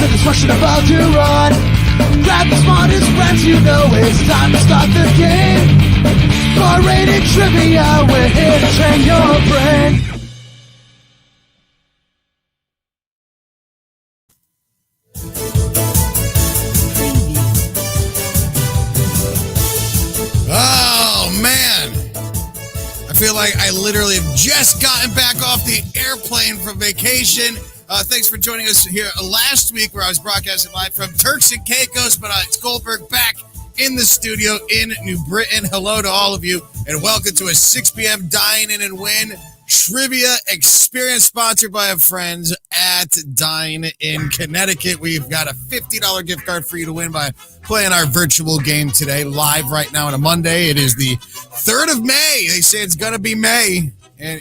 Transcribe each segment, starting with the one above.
and this rush about to run. Grab the smartest friends, you know it's time to start the game. R-rated trivia, we're here to train your brain. Oh, man. I feel like I literally have just gotten back off the airplane from vacation. Thanks for joining us here last week where I was broadcasting live from Turks and Caicos, but it's Goldberg back in the studio in New Britain. Hello to all of you, and welcome to a 6 p.m. Dine-In WIn trivia experience sponsored by our friends at Dine-In Connecticut. We've got a $50 gift card for you to win by playing our virtual game today, live right now on a Monday. It is the 3rd of May. They say it's going to be May, and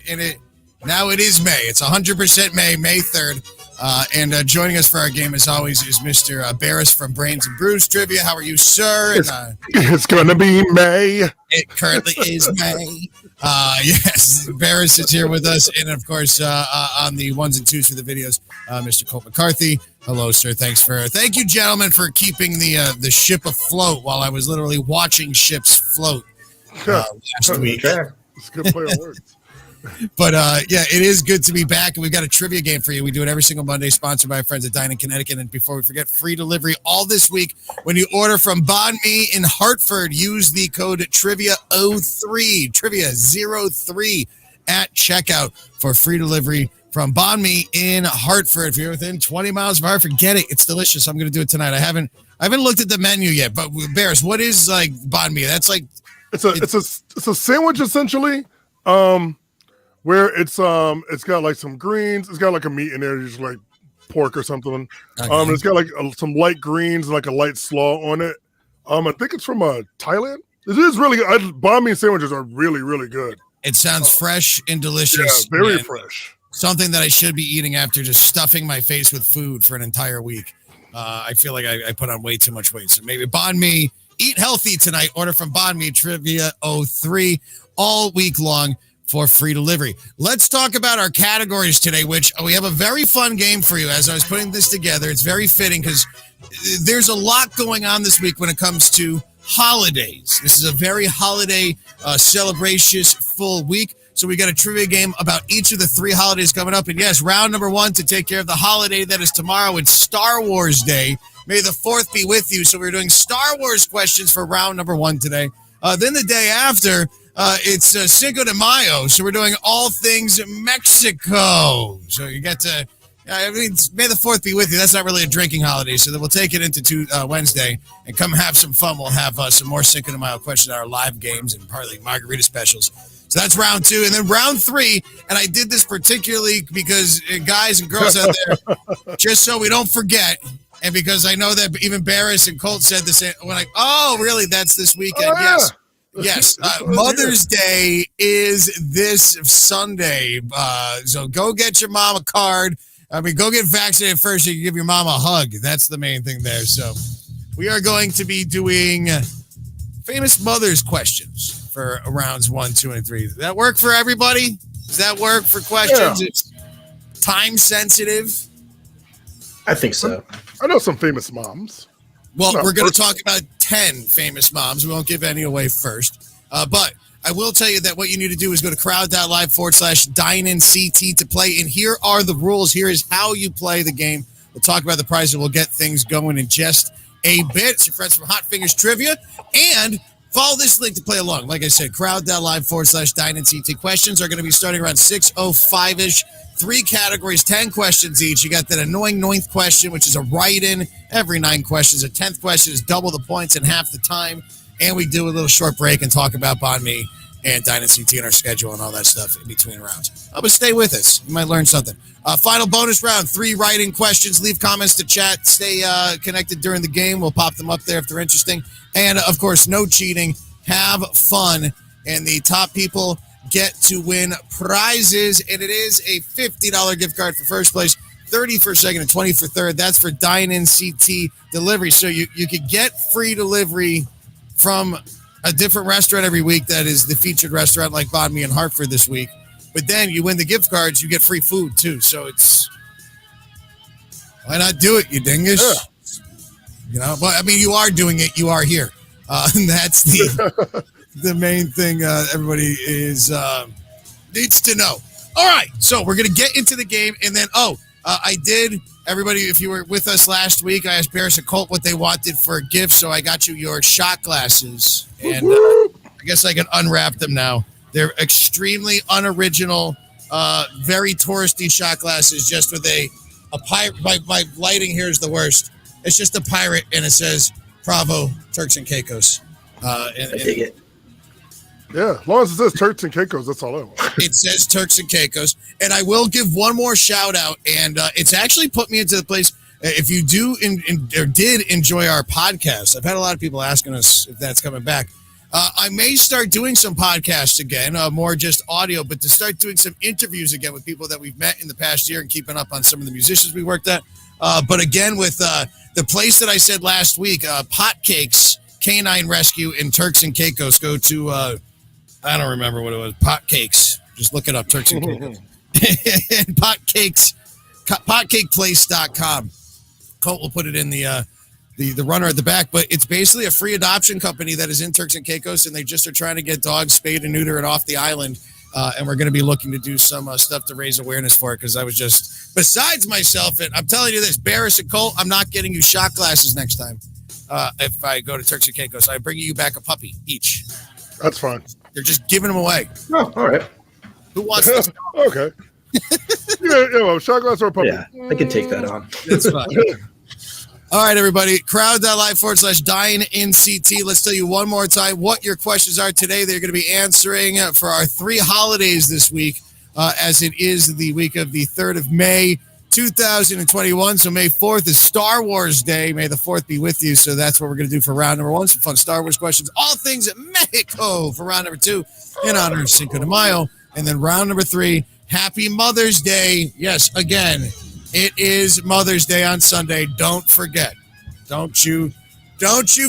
now it is May. It's 100% May 3rd. And joining us for our game, as always, is Mr. Barris from Brains and Brews Trivia. How are you, sir? It's going to be May. It currently is May. Yes, Barris is here with us. And, of course, on the ones and twos for the videos, Mr. Colt McCarthy. Hello, sir. Thank you, gentlemen, for keeping the ship afloat while I was literally watching ships float last week. It's a good play on words. But, yeah, it is good to be back, and we've got a trivia game for you. We do it every single Monday, sponsored by our friends at Dine-In Connecticut. And before we forget, free delivery all this week. When you order from Banh Mi in Hartford, use the code TRIVIA03, TRIVIA03 at checkout for free delivery from Banh Mi in Hartford. If you're within 20 miles of Hartford, get it. It's delicious. I'm going to do it tonight. I haven't looked at the menu yet, but Barris, what is like Banh Mi? That's like it's a sandwich essentially. Where it's got like some greens, it's got like a meat in there, just like pork or something. Okay. It's got like some light greens, like a light slaw on it. I think it's from Thailand. It is really good. Banh Mi sandwiches are really, really good. It sounds fresh and delicious. Yeah, very fresh. Something that I should be eating after just stuffing my face with food for an entire week. I feel like I put on way too much weight. So maybe Banh Mi, eat healthy tonight. Order from Banh Mi, Trivia 03 all week long for free delivery. Let's talk about our categories today, which we have a very fun game for you. As I was putting this together, it's very fitting because there's a lot going on this week when it comes to holidays. This is a very holiday celebrations full week. So we got a trivia game about each of the 3 holidays coming up. And yes, round number 1 to take care of the holiday that is tomorrow. It's Star Wars Day. May the 4th be with you. So we're doing Star Wars questions for round number 1 today. Then the day after, it's Cinco de Mayo, so we're doing all things Mexico. So you get to, may the 4th be with you. That's not really a drinking holiday, so then we'll take it into Wednesday and come have some fun. We'll have some more Cinco de Mayo questions at our live games and partly margarita specials. So that's round 2. And then round 3, and I did this particularly because guys and girls out there, just so we don't forget, and because I know that even Barris and Colt said the same, we're like, oh, really, that's this weekend? Oh, yeah. Yes, Mother's Day is this Sunday, so go get your mom a card. I mean, go get vaccinated first. You can give your mom a hug. That's the main thing there. So we are going to be doing famous mothers questions for rounds 1, 2, and 3. Does that work for everybody? Does that work for questions? Yeah. It's time sensitive. I think so. I know some famous moms. Well, we're going to talk about 10 famous moms. We won't give any away first. But I will tell you that what you need to do is go to crowd.live/DineInCT to play. And here are the rules. Here is how you play the game. We'll talk about the prize and we'll get things going in just a bit. It's your friends from Hot Fingers Trivia. And follow this link to play along. Like I said, crowd.live/DineInCT. Questions are going to be starting around 6:05-ish. 3 categories, 10 questions each. You got that annoying 9th question, which is a write-in. Every 9 questions. A 10th question is double the points in half the time. And we do a little short break and talk about Banh Mi and Dine-In CT and our schedule and all that stuff in between rounds. But stay with us. You might learn something. Final bonus round, 3 write-in questions. Leave comments to chat. Stay connected during the game. We'll pop them up there if they're interesting. And, of course, no cheating. Have fun. And the top people get to win prizes, and it is a $50 gift card for first place, $30 for second, and $20 for third. That's for Dine-In CT delivery. So you could get free delivery from a different restaurant every week that is the featured restaurant like Banh Mi in Hartford this week. But then you win the gift cards, you get free food too. So it's Why not do it, you dingus? Yeah. You know, but I mean, you are doing it. You are here. And that's the main thing everybody is needs to know. All right, so we're gonna get into the game, and then I did. Everybody, if you were with us last week, I asked Barris and Colt what they wanted for a gift, so I got you your shot glasses, and I guess I can unwrap them now. They're extremely unoriginal, very touristy shot glasses, just with a pirate. My lighting here is the worst. It's just a pirate, and it says "Bravo, Turks and Caicos." I dig it. Yeah, as long as it says Turks and Caicos, that's all I want. It says Turks and Caicos. And I will give one more shout out. And it's actually put me into the place. If you do or did enjoy our podcast, I've had a lot of people asking us if that's coming back. I may start doing some podcasts again, more just audio, but to start doing some interviews again with people that we've met in the past year and keeping up on some of the musicians we worked at. But again, with the place that I said last week, Pot Cakes, Canine Rescue in Turks and Caicos, go to... I don't remember what it was. Pot Cakes. Just look it up. Turks and Caicos. And Pot Cakes. Potcakeplace.com. Colt will put it in the runner at the back. But it's basically a free adoption company that is in Turks and Caicos, and they just are trying to get dogs spayed and neutered off the island. And we're going to be looking to do some stuff to raise awareness for it, because I was just, besides myself, and I'm telling you this, Barris and Colt, I'm not getting you shot glasses next time. If I go to Turks and Caicos, I bring you back a puppy each. That's fine. They're just giving them away. Oh, all right. Who wants this? Okay. yeah, well, shot glass or a puppy. Yeah, I can take that on. That's fine. All right, everybody. Crowd.live/Dine-In CT. Let's tell you one more time what your questions are today. They're going to be answering for our 3 holidays this week, as it is the week of the 3rd of May, 2021. So May 4th is Star Wars Day. May the 4th be with you. So that's what we're going to do for round number 1. Some fun Star Wars questions. All things at Mexico for round number 2 in honor of Cinco de Mayo. And then round number 3, Happy Mother's Day. Yes, again, it is Mother's Day on Sunday. Don't forget. Don't you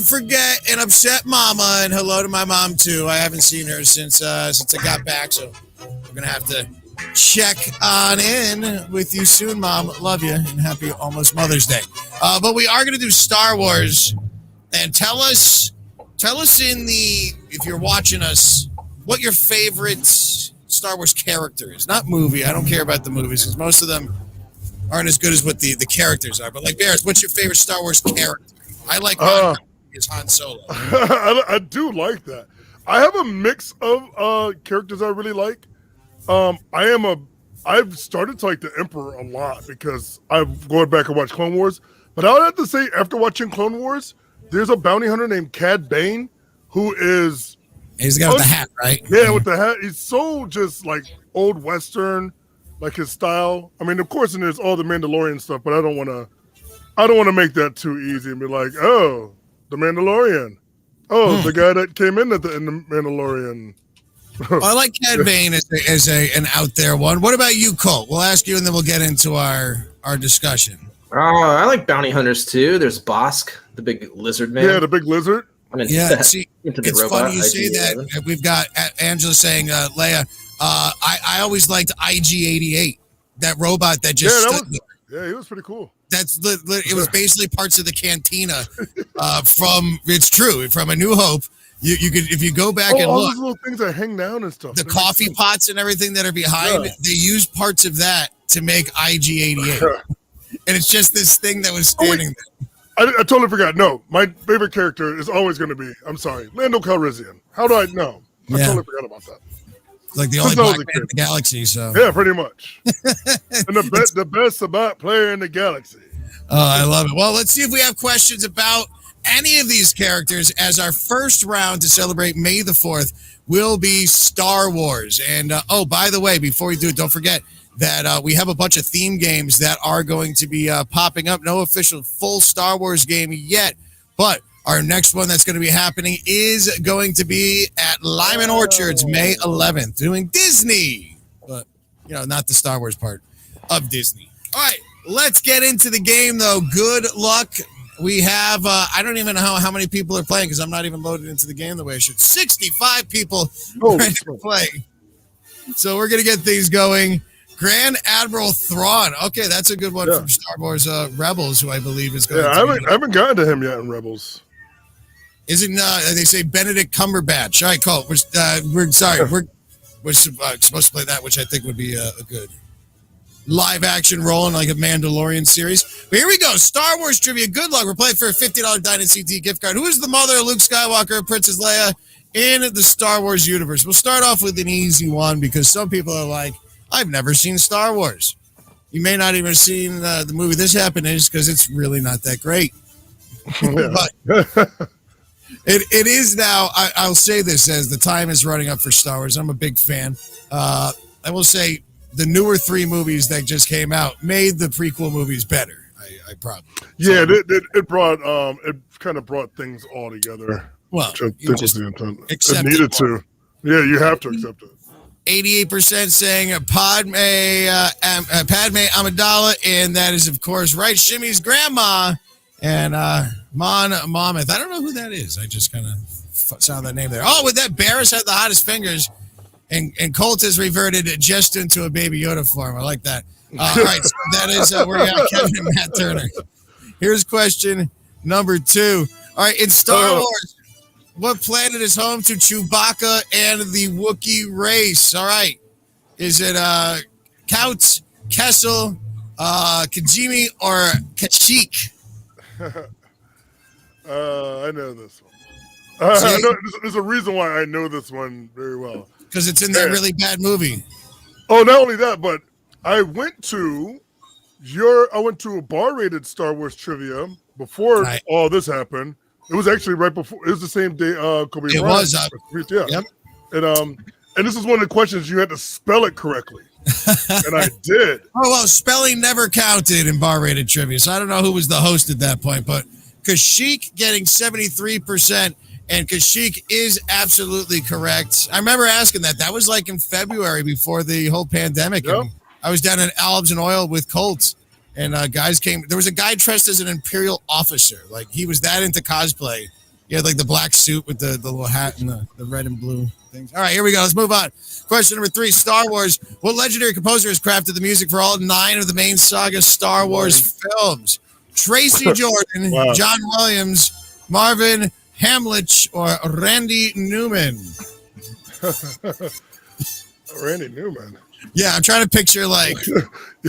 forget and upset Mama. And hello to my mom, too. I haven't seen her since I got back. So we're going to have to check on in with you soon, Mom. Love you, and happy almost Mother's Day. But we are going to do Star Wars, and tell us if you're watching us, what your favorite Star Wars character is. Not movie. I don't care about the movies, because most of them aren't as good as what the characters are. But like Barris, what's your favorite Star Wars character? I like is Han Solo. I do like that. I have a mix of characters I really like. I've started to like the Emperor a lot because I've gone back and watched Clone Wars. But I would have to say, after watching Clone Wars, there's a bounty hunter named Cad Bane who is... He's the guy with the hat, right? Yeah, with the hat. He's so just like old Western, like his style. I mean, of course, and there's all the Mandalorian stuff, but I don't want to make that too easy and be like, oh, the Mandalorian. Oh, the guy that came in the Mandalorian. Well, I like Cad Bane as an out there one. What about you, Colt? We'll ask you, and then we'll get into our discussion. I like bounty hunters too. There's Bosk, the big lizard man. Yeah, the big lizard. See, it's funny you say that. We've got Angela saying, Leia, I always liked IG-88, that robot that just stood there. Yeah, he was pretty cool. It was basically parts of the cantina from A New Hope. You could, if you go back and all look, those little things that hang down and stuff. The coffee pots and everything that are behind, they used parts of that to make IG-88. And it's just this thing that was standing there. I totally forgot. No, my favorite character is always going to be, I'm sorry, Lando Calrissian. How do I know? I totally forgot about that. Like the only black man in the galaxy, so. Yeah, pretty much. And the best about player in the galaxy. Oh, I love it. Well, let's see if we have questions about any of these characters, as our first round to celebrate May the 4th will be Star Wars. And, by the way, before we do it, don't forget that we have a bunch of theme games that are going to be popping up. No official full Star Wars game yet, but our next one that's going to be happening is going to be at Lyman Orchards, May 11th, doing Disney, but, not the Star Wars part of Disney. All right, let's get into the game, though. Good luck. We have, I don't even know how many people are playing, because I'm not even loaded into the game the way I should. 65 people ready to play. So we're going to get things going. Grand Admiral Thrawn. Okay, that's a good one from Star Wars Rebels, who I believe is going to I haven't gotten to him yet in Rebels. Isn't they say Benedict Cumberbatch? All right, cool. We're sorry. We're supposed to play that, which I think would be a good live action role in like a Mandalorian series. But here we go. Star Wars trivia. Good luck. We're playing for a $50 Dine-In CT gift card. Who is the mother of Luke Skywalker and Princess Leia in the Star Wars universe? We'll start off with an easy one because some people are like, I've never seen Star Wars. You may not even have seen the movie This Happened Is because it's really not that great. But it is now. I'll say this as the time is running up for Star Wars. I'm a big fan. I will say the newer 3 movies that just came out made the prequel movies better. I probably. Yeah, so, it brought it kind of brought things all together. Well, which I think was the intent. It needed to. Yeah, you have to accept it. 88% saying Padme Amidala, and that is of course right. Shimmy's grandma and Mon Monmouth. I don't know who that is. I just kind of saw that name there. Oh, with that, Barris had the hottest fingers, and Colt has reverted just into a Baby Yoda form. I like that. All right, so that is where we got Kevin and Matt Turner. Here's question number 2. All right, in Star Wars, what planet is home to Chewbacca and the Wookiee race? All right, is it Count, Kessel, Kijimi, or Kashyyyk? I know this one. There's a reason why I know this one very well. Because it's in that really bad movie. Oh, not only that, but I went to a bar-rated Star Wars trivia before all this happened. It was actually right before. It was the same day. Kobe it Bryant. Was. Yeah. Yep. And this is one of the questions you had to spell it correctly, and I did. Oh well, spelling never counted in bar-rated trivia, so I don't know who was the host at that point. But Kashyyyk getting 73%, and Kashyyyk is absolutely correct. I remember asking that. That was like in February before the whole pandemic. Yep. And I was down at Albs and Oil with Colts. And guys came. There was a guy dressed as an Imperial officer. Like he was that into cosplay. He had like the black suit with the little hat and the red and blue things. All right, here we go. Let's move on. Question number 3, Star Wars. What legendary composer has crafted the music for all 9 of the main saga Star Wars films? Tracy Jordan, Wow. John Williams, Marvin Hamlich, or Randy Newman? Randy Newman. Yeah, I'm trying to picture like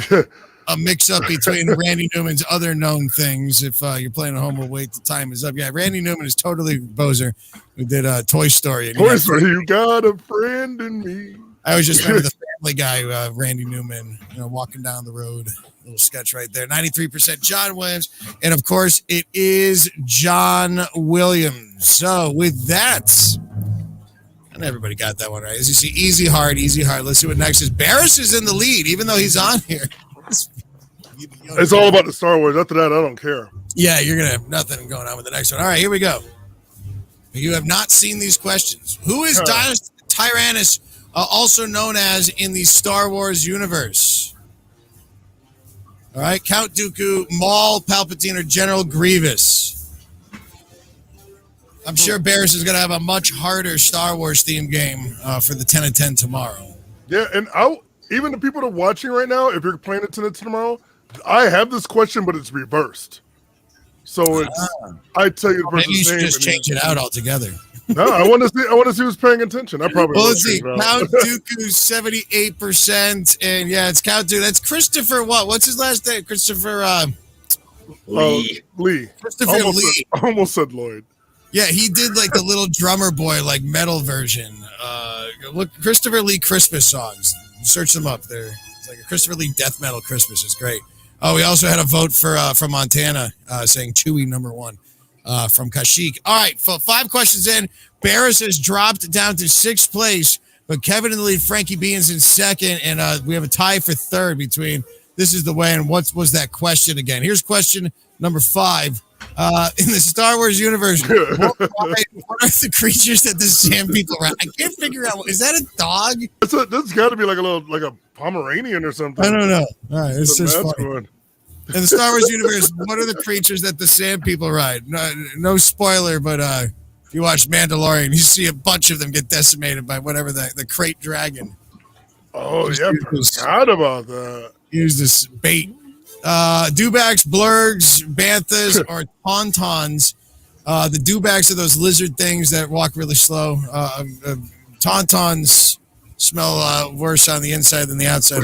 Yeah. a mix-up between Randy Newman's other known things. If you're playing at home, we'll wait. The time is up. Yeah, Randy Newman is totally Bozer, who did Toy Story. Toy Story, you got a friend in me. I was just remember the Family Guy, Randy Newman, walking down the road. Little sketch right there. 93% John Williams. And, of course, it is John Williams. So, with that, and everybody got that one right. As you see, easy, hard, easy, hard. Let's see what next is. Barris is in the lead, even though he's on here. It's all about the Star Wars. After that, I don't care. Yeah, you're going to have nothing going on with the next one. All right, here we go. You have not seen these questions. Who is Tyrannus, also known as in the Star Wars universe? All right, Count Dooku, Maul, Palpatine, or General Grievous? I'm sure Barris is going to have a much harder Star Wars themed game for the 10 of 10 tomorrow. Yeah, and even the people that are watching right now, if you're playing it tomorrow, I have this question, but it's reversed. So it's I tell you the person's maybe you should name just change it out altogether. No, I want to see who's paying attention. I probably well, let's see. Count Dooku 78%, and yeah, it's Count Dooku. That's Christopher. What's his last name? Christopher Lee. Christopher Lee. Almost said Lloyd. Yeah, he did like the little drummer boy, like metal version. Look, Christopher Lee Christmas songs. Search them up. It's like a Christopher Lee death metal Christmas. It's great. Oh, we also had a vote from Montana saying Chewie #1 from Kashyyyk. All right, 5 questions in. Barris has dropped down to 6th place, but Kevin in the lead, Frankie Beans in 2nd, and we have a tie for 3rd between This Is the Way and what was that question again? Here's question number 5. In the Star Wars universe, what are the creatures that the Sand People ride? I can't figure out. Is that a dog? That's got to be like a Pomeranian or something. I don't know. All right, it's just funny. One. In the Star Wars universe, what are the creatures that the Sand People ride? No spoiler, but if you watch Mandalorian, you see a bunch of them get decimated by whatever the crate dragon. Oh, Just yeah, use forgot about that. use this bait. Dewbacks, blurgs, banthas, or tauntauns. The dewbacks are those lizard things that walk really slow. Tauntauns smell worse on the inside than the outside.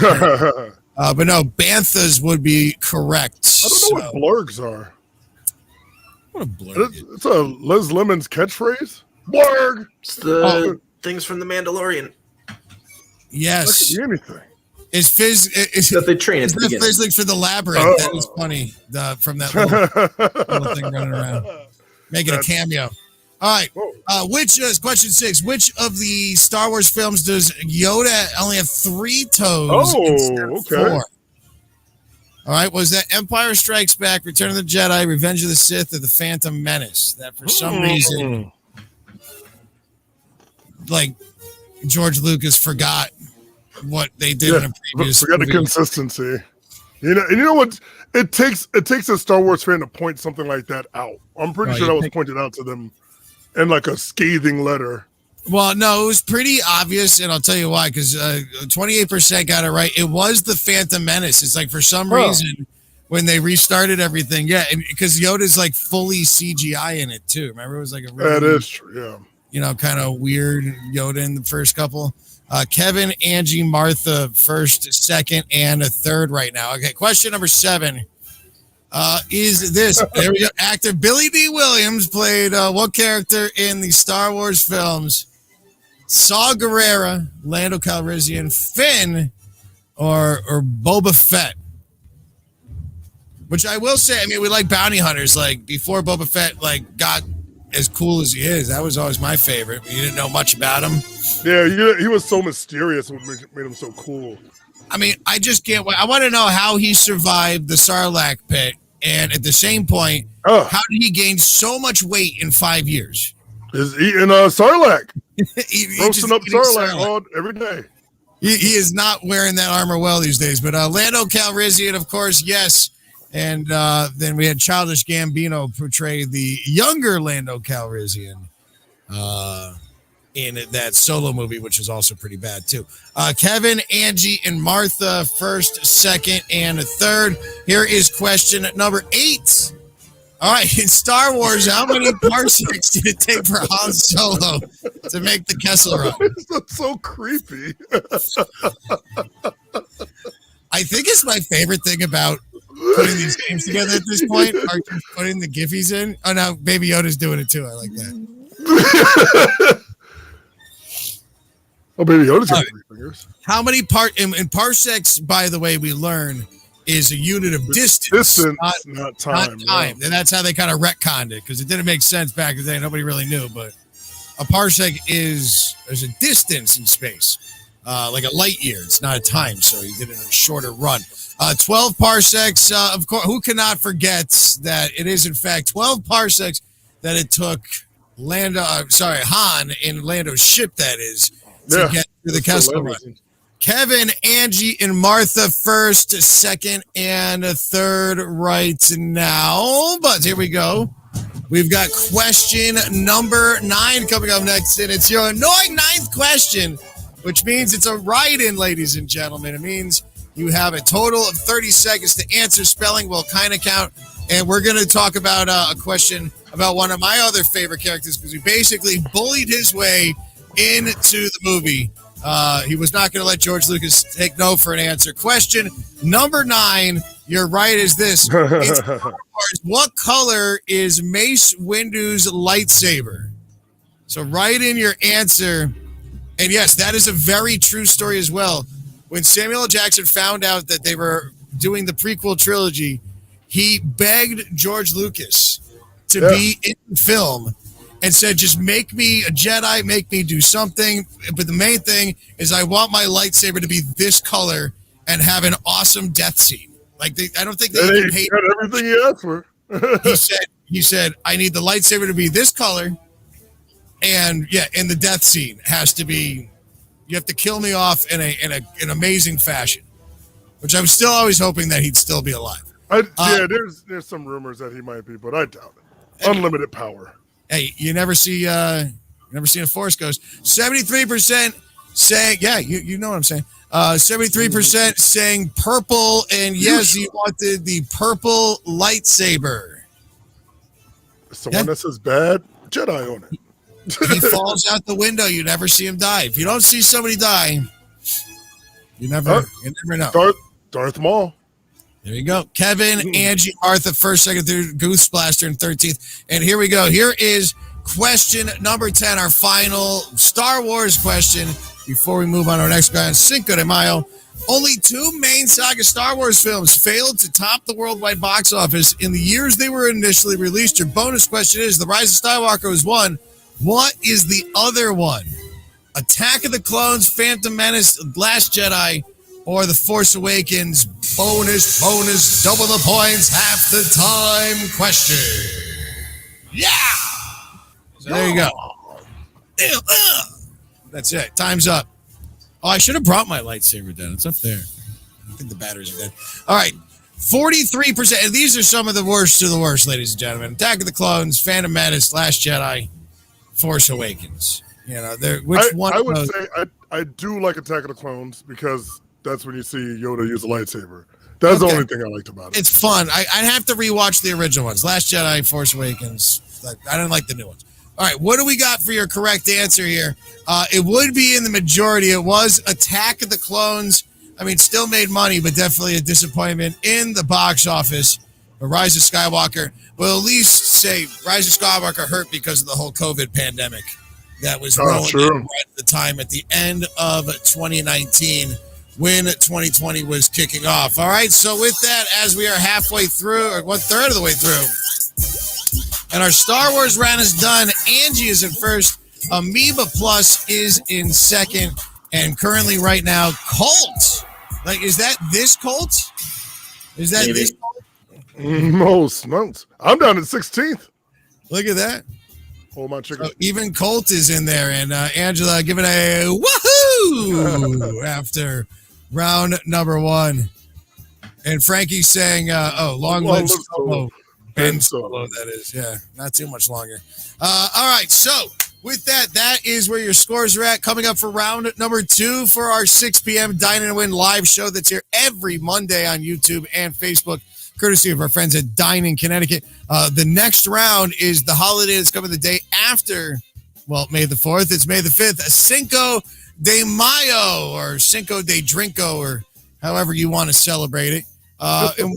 But no, banthas would be correct. I don't know what blurgs are. What a blurg. It's a Liz Lemon's catchphrase. Blurg. It's the things from the Mandalorian. Yes. That could be anything. Is Fizz That they train at the beginning. Fizzlings for the labyrinth? Oh. That is funny. From that little thing running around, making a cameo. All right. Which question 6? Which of the Star Wars films does Yoda only have 3 toes? Instead of 4? All right. Was that Empire Strikes Back, Return of the Jedi, Revenge of the Sith, or The Phantom Menace? That for some reason, like George Lucas forgot what they did in a previous. Forgot the consistency. You know what? It takes a Star Wars fan to point something like that out. I'm pretty sure that was pointed out to them in like a scathing letter. Well, no, it was pretty obvious, and I'll tell you why. Because 28% got it right. It was the Phantom Menace. It's like for some reason when they restarted everything, because Yoda's like fully CGI in it too. Remember, it was like a really, that is true. Yeah, kind of weird Yoda in the first couple. Kevin, Angie, Martha, first, second, and a third right now. Okay, question number 7 is this. There we go. Actor Billy D. Williams played what character in the Star Wars films? Saw Gerrera, Lando Calrissian, Finn, or Boba Fett? Which I will say, I mean, we like bounty hunters. Like, before Boba Fett, like, got as cool as he is, that was always my favorite. You didn't know much about him. Yeah, he was so mysterious, what made him so cool. I mean, I just can't wait. I want to know how he survived the Sarlacc pit, and at the same point, how did he gain so much weight in 5 years? Is eating Sarlacc. Roasting up Sarlacc every day. He is not wearing that armor well these days. But Lando Calrissian, of course, yes. And then we had Childish Gambino portray the younger Lando Calrissian in that Solo movie, which is also pretty bad too. Kevin, Angie, and Martha, first, second, and a third. Here is question number 8. All right, in Star Wars, how many parsecs did it take for Han Solo to make the Kessel Run? That's so creepy. I think it's my favorite thing about putting these games together at this point are putting the Giphies in. Oh, no, Baby Yoda's doing it too. I like that. Oh, Baby Yoda's got 3 fingers. How many in parsecs, by the way, we learn is a unit of distance, not time. Not time. And that's how they kind of retconned it, because it didn't make sense back in the day. Nobody really knew, but a parsec there's a distance in space, like a light year. It's not a time, so you did it in a shorter run. 12 parsecs, of course, who cannot forget that it is, in fact, 12 parsecs that it took Han in Lando's ship, that is, to get to the Kessel Run. Kevin, Angie, and Martha, first, second, and a third right now. But here we go. We've got question number 9 coming up next, and it's your annoying 9th question, which means it's a write-in, ladies and gentlemen. It means you have a total of 30 seconds to answer. Spelling will kind of count. And we're going to talk about a question about one of my other favorite characters, because he basically bullied his way into the movie. He was not going to let George Lucas take no for an answer. Question number 9. You're right. Is this? It's what color is Mace Windu's lightsaber? So write in your answer. And yes, that is a very true story as well. When Samuel L. Jackson found out that they were doing the prequel trilogy, he begged George Lucas to be in the film and said, just make me a Jedi, make me do something. But the main thing is I want my lightsaber to be this color and have an awesome death scene. Like, I don't think they even hate everything he asked for. he said, I need the lightsaber to be this color. And and the death scene has to be, you have to kill me off in an amazing fashion, which I'm still always hoping that he'd still be alive. There's some rumors that he might be, but I doubt it. Unlimited power. Hey, you never seen a Force Ghost. 73% saying, yeah, you know what I'm saying. 73% saying purple, and yes, you wanted the purple lightsaber. It's the one that says bad Jedi on it. He falls out the window. You never see him die. If you don't see somebody die, you never know. Darth Maul. There you go. Kevin, Angie, Martha, first, second, third, Goose Blaster, and 13th. And here we go. Here is question number 10, our final Star Wars question. Before we move on to our next guy on Cinco de Mayo, only 2 main saga Star Wars films failed to top the worldwide box office in the years they were initially released. Your bonus question is, The Rise of Skywalker was one. What is the other one? Attack of the Clones, Phantom Menace, Last Jedi, or The Force Awakens? Bonus, double the points, half the time question. Yeah! So there you go. That's it. Time's up. Oh, I should have brought my lightsaber down. It's up there. I think the batteries are dead. All right. 43%. And these are some of the worst of the worst, ladies and gentlemen. Attack of the Clones, Phantom Menace, Last Jedi, Force Awakens. You know, I would say I do like Attack of the Clones because that's when you see Yoda use a lightsaber. That's the only thing I liked about it. It's fun. I'd have to rewatch the original ones. Last Jedi, Force Awakens. I didn't like the new ones. All right, what do we got for your correct answer here? It would be in the majority. It was Attack of the Clones. I mean, still made money, but definitely a disappointment in the box office. But Rise of Skywalker, well, at least say Rise of Skywalker hurt because of the whole COVID pandemic that was rolling in right at the time at the end of 2019 when 2020 was kicking off. All right, so with that, as we are halfway through, or 1/3 of the way through, and our Star Wars round is done. Angie is in first. Amoeba Plus is in second. And currently right now, Colt. Like, is that this Colt? Is that this Colt? Most. I'm down to 16th. Look at that. Hold my chicken. So even Colt is in there. And Angela giving a woohoo after round number 1. And Frankie's saying, long live Solo. Ben Solo, that is. Yeah, not too much longer. All right, so with that, that is where your scores are at. Coming up for round number 2 for our 6 p.m. Dine-In WIn live show that's here every Monday on YouTube and Facebook, courtesy of our friends at Dine-In Connecticut. The next round is the holiday that's coming the day after, well, May the 4th. It's May the 5th, Cinco de Mayo or Cinco de Drinko or however you want to celebrate it. And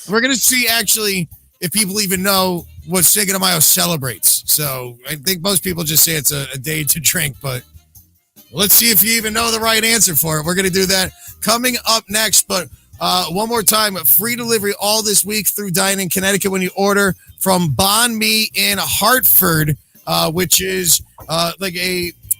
we're going to see actually if people even know what Cinco de Mayo celebrates. So I think most people just say it's a day to drink, but let's see if you even know the right answer for it. We're going to do that coming up next. But one more time, free delivery all this week through Dine-In Connecticut when you order from Banh Mi in Hartford, which is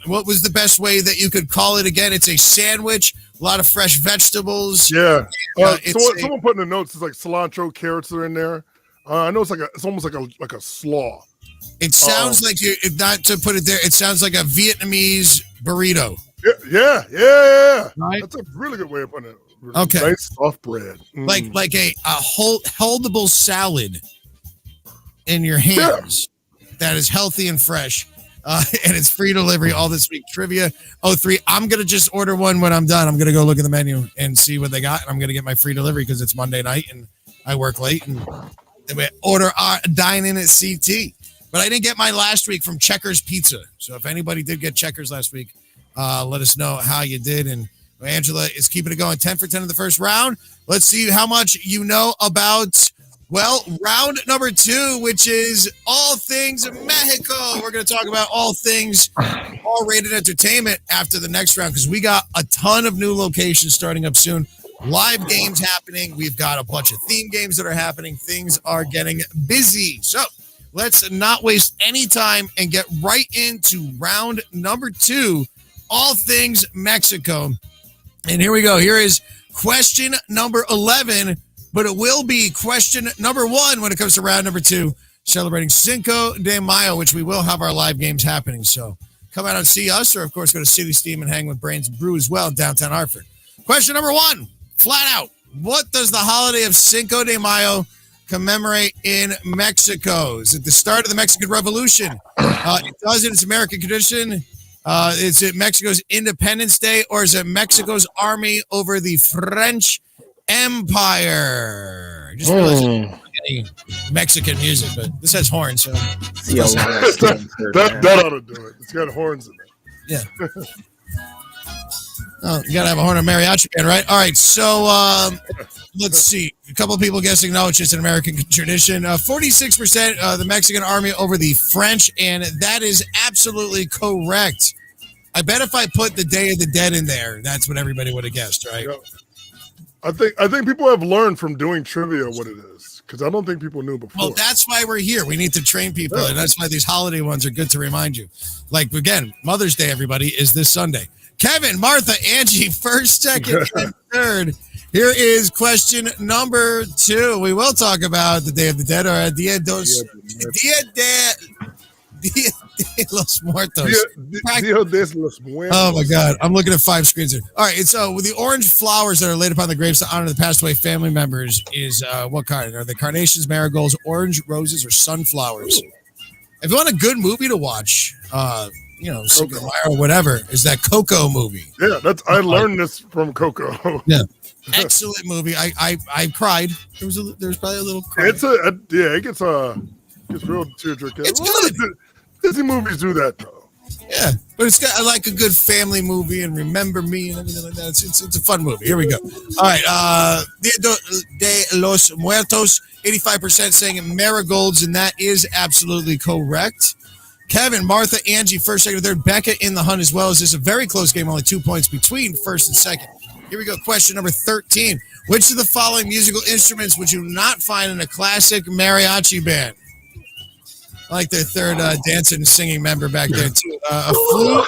what was the best way that you could call it again? It's a sandwich, a lot of fresh vegetables. Yeah. Someone put in the notes, it's like cilantro, carrots are in there. I know it's almost like a slaw. It sounds like not to put it there. It sounds like a Vietnamese burrito. Yeah. Right? That's a really good way of putting it. Okay. Nice soft bread. Like a holdable salad in your hands that is healthy and fresh. And it's free delivery all this week. Trivia 03. I'm going to just order one when I'm done. I'm going to go look at the menu and see what they got. And I'm going to get my free delivery because it's Monday night and I work late. And then we order our Dine-In at CT. But I didn't get mine last week from Checkers Pizza. So if anybody did get Checkers last week, let us know how you did. And Angela is keeping it going 10 for 10 in the first round. Let's see how much you know about, round number 2, which is all things Mexico. We're going to talk about all things R-rated entertainment after the next round because we got a ton of new locations starting up soon. Live games happening. We've got a bunch of theme games that are happening. Things are getting busy. So let's not waste any time and get right into round number 2, all things Mexico. And here we go. Here is question number 11, but it will be question number 1 when it comes to round number 2, celebrating Cinco de Mayo, which we will have our live games happening. So come out and see us, or of course go to City Steam and hang with Brains and Brew as well, downtown Hartford. Question number 1, flat out. What does the holiday of Cinco de Mayo commemorate in Mexico? Is it the start of the Mexican Revolution? It does in its American tradition. Is it Mexico's Independence Day or is it Mexico's army over the French Empire? Just realized I don't like any Mexican music, but this has horns. So. See a lot of that ought to do it. It's got horns in it. Yeah. Oh, you gotta have a horn and mariachi band, right? All right, so let's see. A couple of people guessing no, it's just an American tradition. 46% the Mexican army over the French, and that is absolutely correct. I bet if I put the Day of the Dead in there, that's what everybody would have guessed, right? Yeah. I think people have learned from doing trivia what it is, because I don't think people knew before. Well, that's why we're here. We need to train people, and that's why these holiday ones are good to remind you. Like, again, Mother's Day, everybody, is this Sunday. Kevin, Martha, Angie, first, second, and third. Here is question number 2. We will talk about the Day of the Dead, or Dia de los Muertos. Dia de los Muertos. Oh my God, I'm looking at 5 screens here. All right, so with the orange flowers that are laid upon the graves to honor the passed away family members is what kind? Are they carnations, marigolds, orange roses, or sunflowers? If you want a good movie to watch, Cinco de Mayo or whatever, is that Coco movie? Yeah, I learned this from Coco. Yeah, excellent movie. I cried. There was probably a little cry. It gets real tearjerky. It's good. Disney movies do that though. Yeah, but I like a good family movie and Remember Me and everything like that. It's a fun movie. Here we go. All right, Dia de los Muertos. 85% saying marigolds, and that is absolutely correct. Kevin, Martha, Angie, first, second, third. Becca in the hunt as well. Is this a very close game? Only 2 points between first and second. Here we go. Question number 13. Which of the following musical instruments would you not find in a classic mariachi band? I like their third dancing and singing member back there, too. A flute,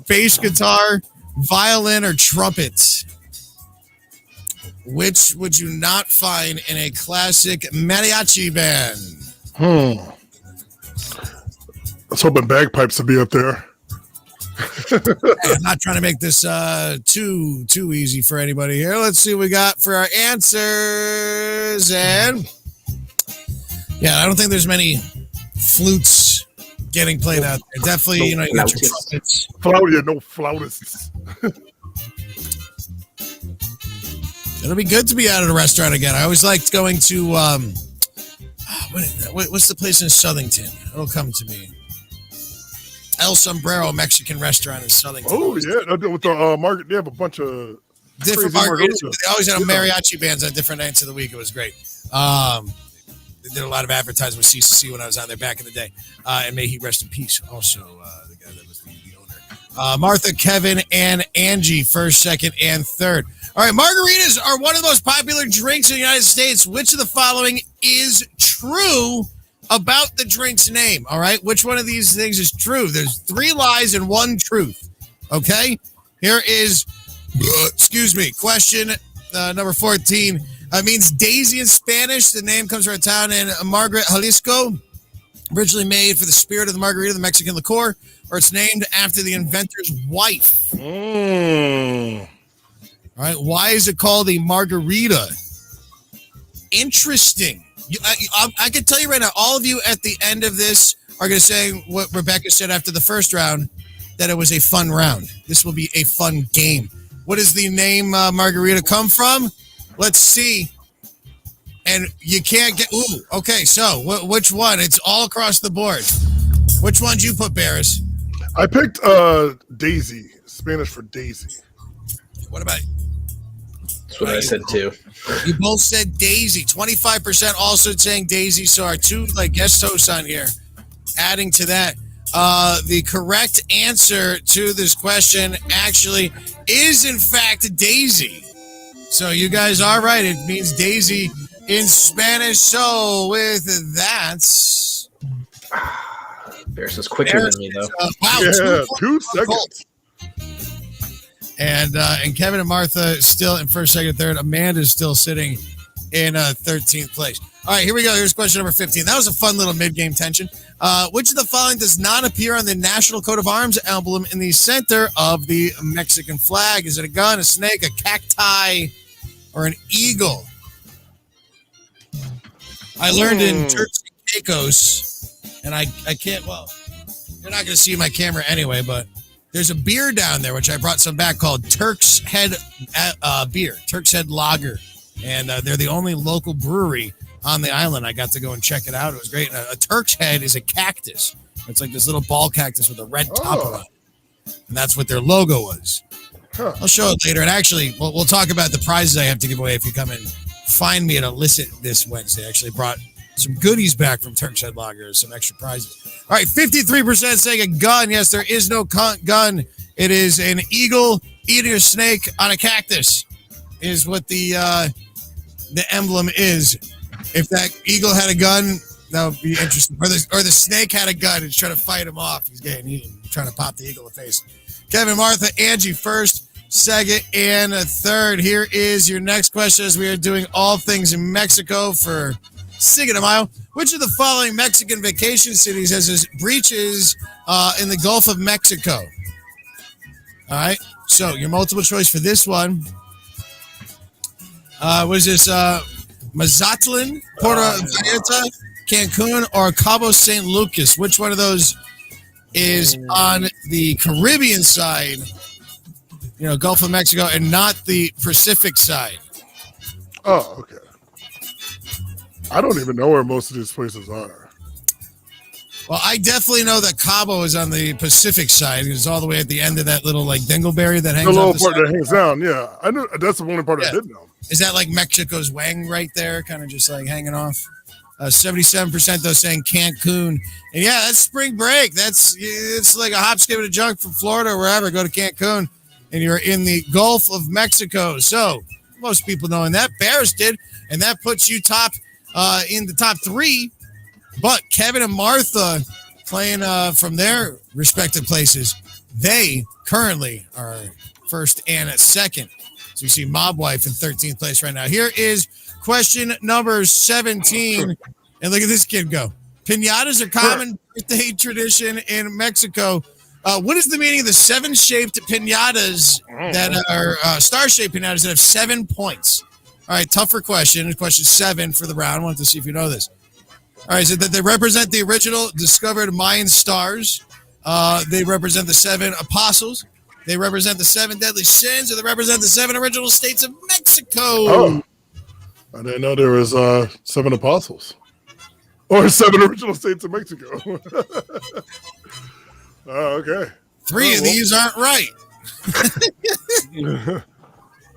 bass guitar, violin, or trumpet? Which would you not find in a classic mariachi band? I was hoping bagpipes would be up there. Hey, I'm not trying to make this too easy for anybody here. Let's see what we got for our answers. And yeah, I don't think there's many flutes getting played out there. Definitely, you got your trumpets. No flautists. It'll be good to be out at a restaurant again. I always liked going to what's the place in Southington? It'll come to me. El Sombrero Mexican restaurant in Southington. Oh yeah, with the market. They have a bunch of different margaritas. They always had mariachi bands on different nights of the week. It was great. They did a lot of advertising with CCC when I was on there back in the day. And may he rest in peace. Also, the guy that was the owner. Martha, Kevin, and Angie, first, second, and third. All right, margaritas are one of the most popular drinks in the United States. Which of the following is true about the drink's name? All right, which one of these things is true? There's 3 lies and 1 truth. Okay, here is, question number 14. Means daisy in Spanish. The name comes from a town in Margaret, Jalisco. Originally made for the spirit of the margarita, the Mexican liqueur, or it's named after the inventor's wife. All right, why is it called a margarita? Interesting. I can tell you right now, all of you at the end of this are going to say what Rebecca said after the first round, that it was a fun round. This will be a fun game. What does the name margarita come from? Let's see. And you can't get... Ooh, okay, so which one? It's all across the board. Which one did you put, Barris? I picked Daisy, Spanish for Daisy. What about... That's what I said too. You both said Daisy. 25% also saying Daisy. So our 2 guest hosts on here. Adding to that, the correct answer to this question actually is in fact Daisy. So you guys are right. It means Daisy in Spanish. So with that, Bears is quicker than me though. Wow, yeah, 2 seconds. And Kevin and Martha still in first, second, third. Amanda's still sitting in 13th place. All right, here we go. Here's question number 15. That was a fun little mid-game tension. Which of the following does not appear on the National Coat of Arms emblem in the center of the Mexican flag? Is it a gun, a snake, a cacti, or an eagle? I learned in Turks and Caicos, and I can't, well, you're not going to see my camera anyway, but There's a beer down there, which I brought some back, called Turk's Head beer, Turk's Head Lager. And they're the only local brewery on the island. I got to go and check it out. It was great. A Turk's Head is a cactus. It's like this little ball cactus with a red top on it. And that's what their logo was. Huh. I'll show it later. And actually, we'll talk about the prizes I have to give away if you come and find me at Illicit this Wednesday. I actually brought some goodies back from Turk's Head Lager, some extra prizes. All right, 53% saying a gun. Yes, there is no gun. It is an eagle eating a snake on a cactus is what the emblem is. If that eagle had a gun, that would be interesting. Or the snake had a gun and trying to fight him off. He's getting eaten, trying to pop the eagle in the face. Kevin, Martha, Angie first, second, and a third. Here is your next question as we are doing all things in Mexico for Cinco de Mayo. Which of the following Mexican vacation cities has its breaches in the Gulf of Mexico? All right. So your multiple choice for this one was this Mazatlan, Puerto Vallarta, Cancun, or Cabo San Lucas? Which one of those is on the Caribbean side, Gulf of Mexico, and not the Pacific side? Oh, okay. I don't even know where most of these places are. Well, I definitely know that Cabo is on the Pacific side. It's all the way at the end of that little dingleberry that hangs the little off the part side. that hangs down. Yeah, I know that's the only part I did know. Is that like Mexico's wang right there, kind of just like hanging off? 77% though saying Cancun, and yeah, that's spring break. It's like a hop, skip, and a jump from Florida or wherever. Go to Cancun, and you're in the Gulf of Mexico. So most people knowing that. Barris did, and that puts you in the top three. But Kevin and Martha playing from their respective places, they currently are first and second. So you see Mob Wife in 13th place right now. Here is question number 17. And look at this kid go. Piñatas are common birthday tradition in Mexico. What is the meaning of the 7-shaped piñatas that are star-shaped piñatas that have 7 points? All right, tougher question. Question 7 for the round. I want to see if you know this. All right, so that they represent the original discovered Mayan stars. They represent the 7 apostles. They represent the 7 deadly sins, or they represent the 7 original states of Mexico. Oh, I didn't know there was 7 apostles or 7 original states of Mexico. Oh, okay. 3 of these aren't right.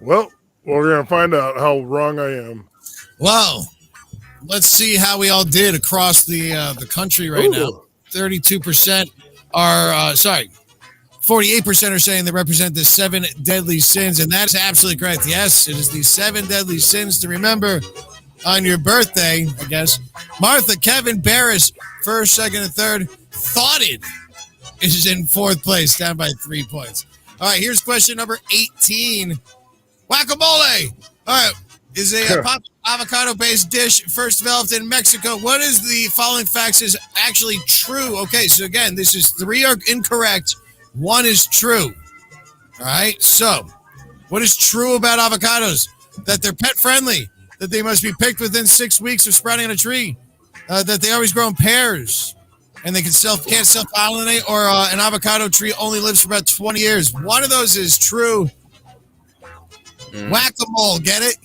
Well, we're going to find out how wrong I am. Well, let's see how we all did across the country right now. 32% are, 48% are saying they represent the 7 deadly sins, and that's absolutely correct. Yes, it is the 7 deadly sins to remember on your birthday, I guess. Martha, Kevin, Barris, first, second, and third. Thoughted is in 4th place, down by 3 points. All right, here's question number 18. Guacamole. All right, is a avocado-based dish first developed in Mexico. What is the following facts is actually true? Okay, so again, this is 3 are incorrect. 1 is true. All right, so what is true about avocados? That they're pet-friendly, that they must be picked within 6 weeks of sprouting on a tree, that they always grow in pairs, and they can't self-pollinate, or an avocado tree only lives for about 20 years. One of those is true. Whack-a-mole, get it?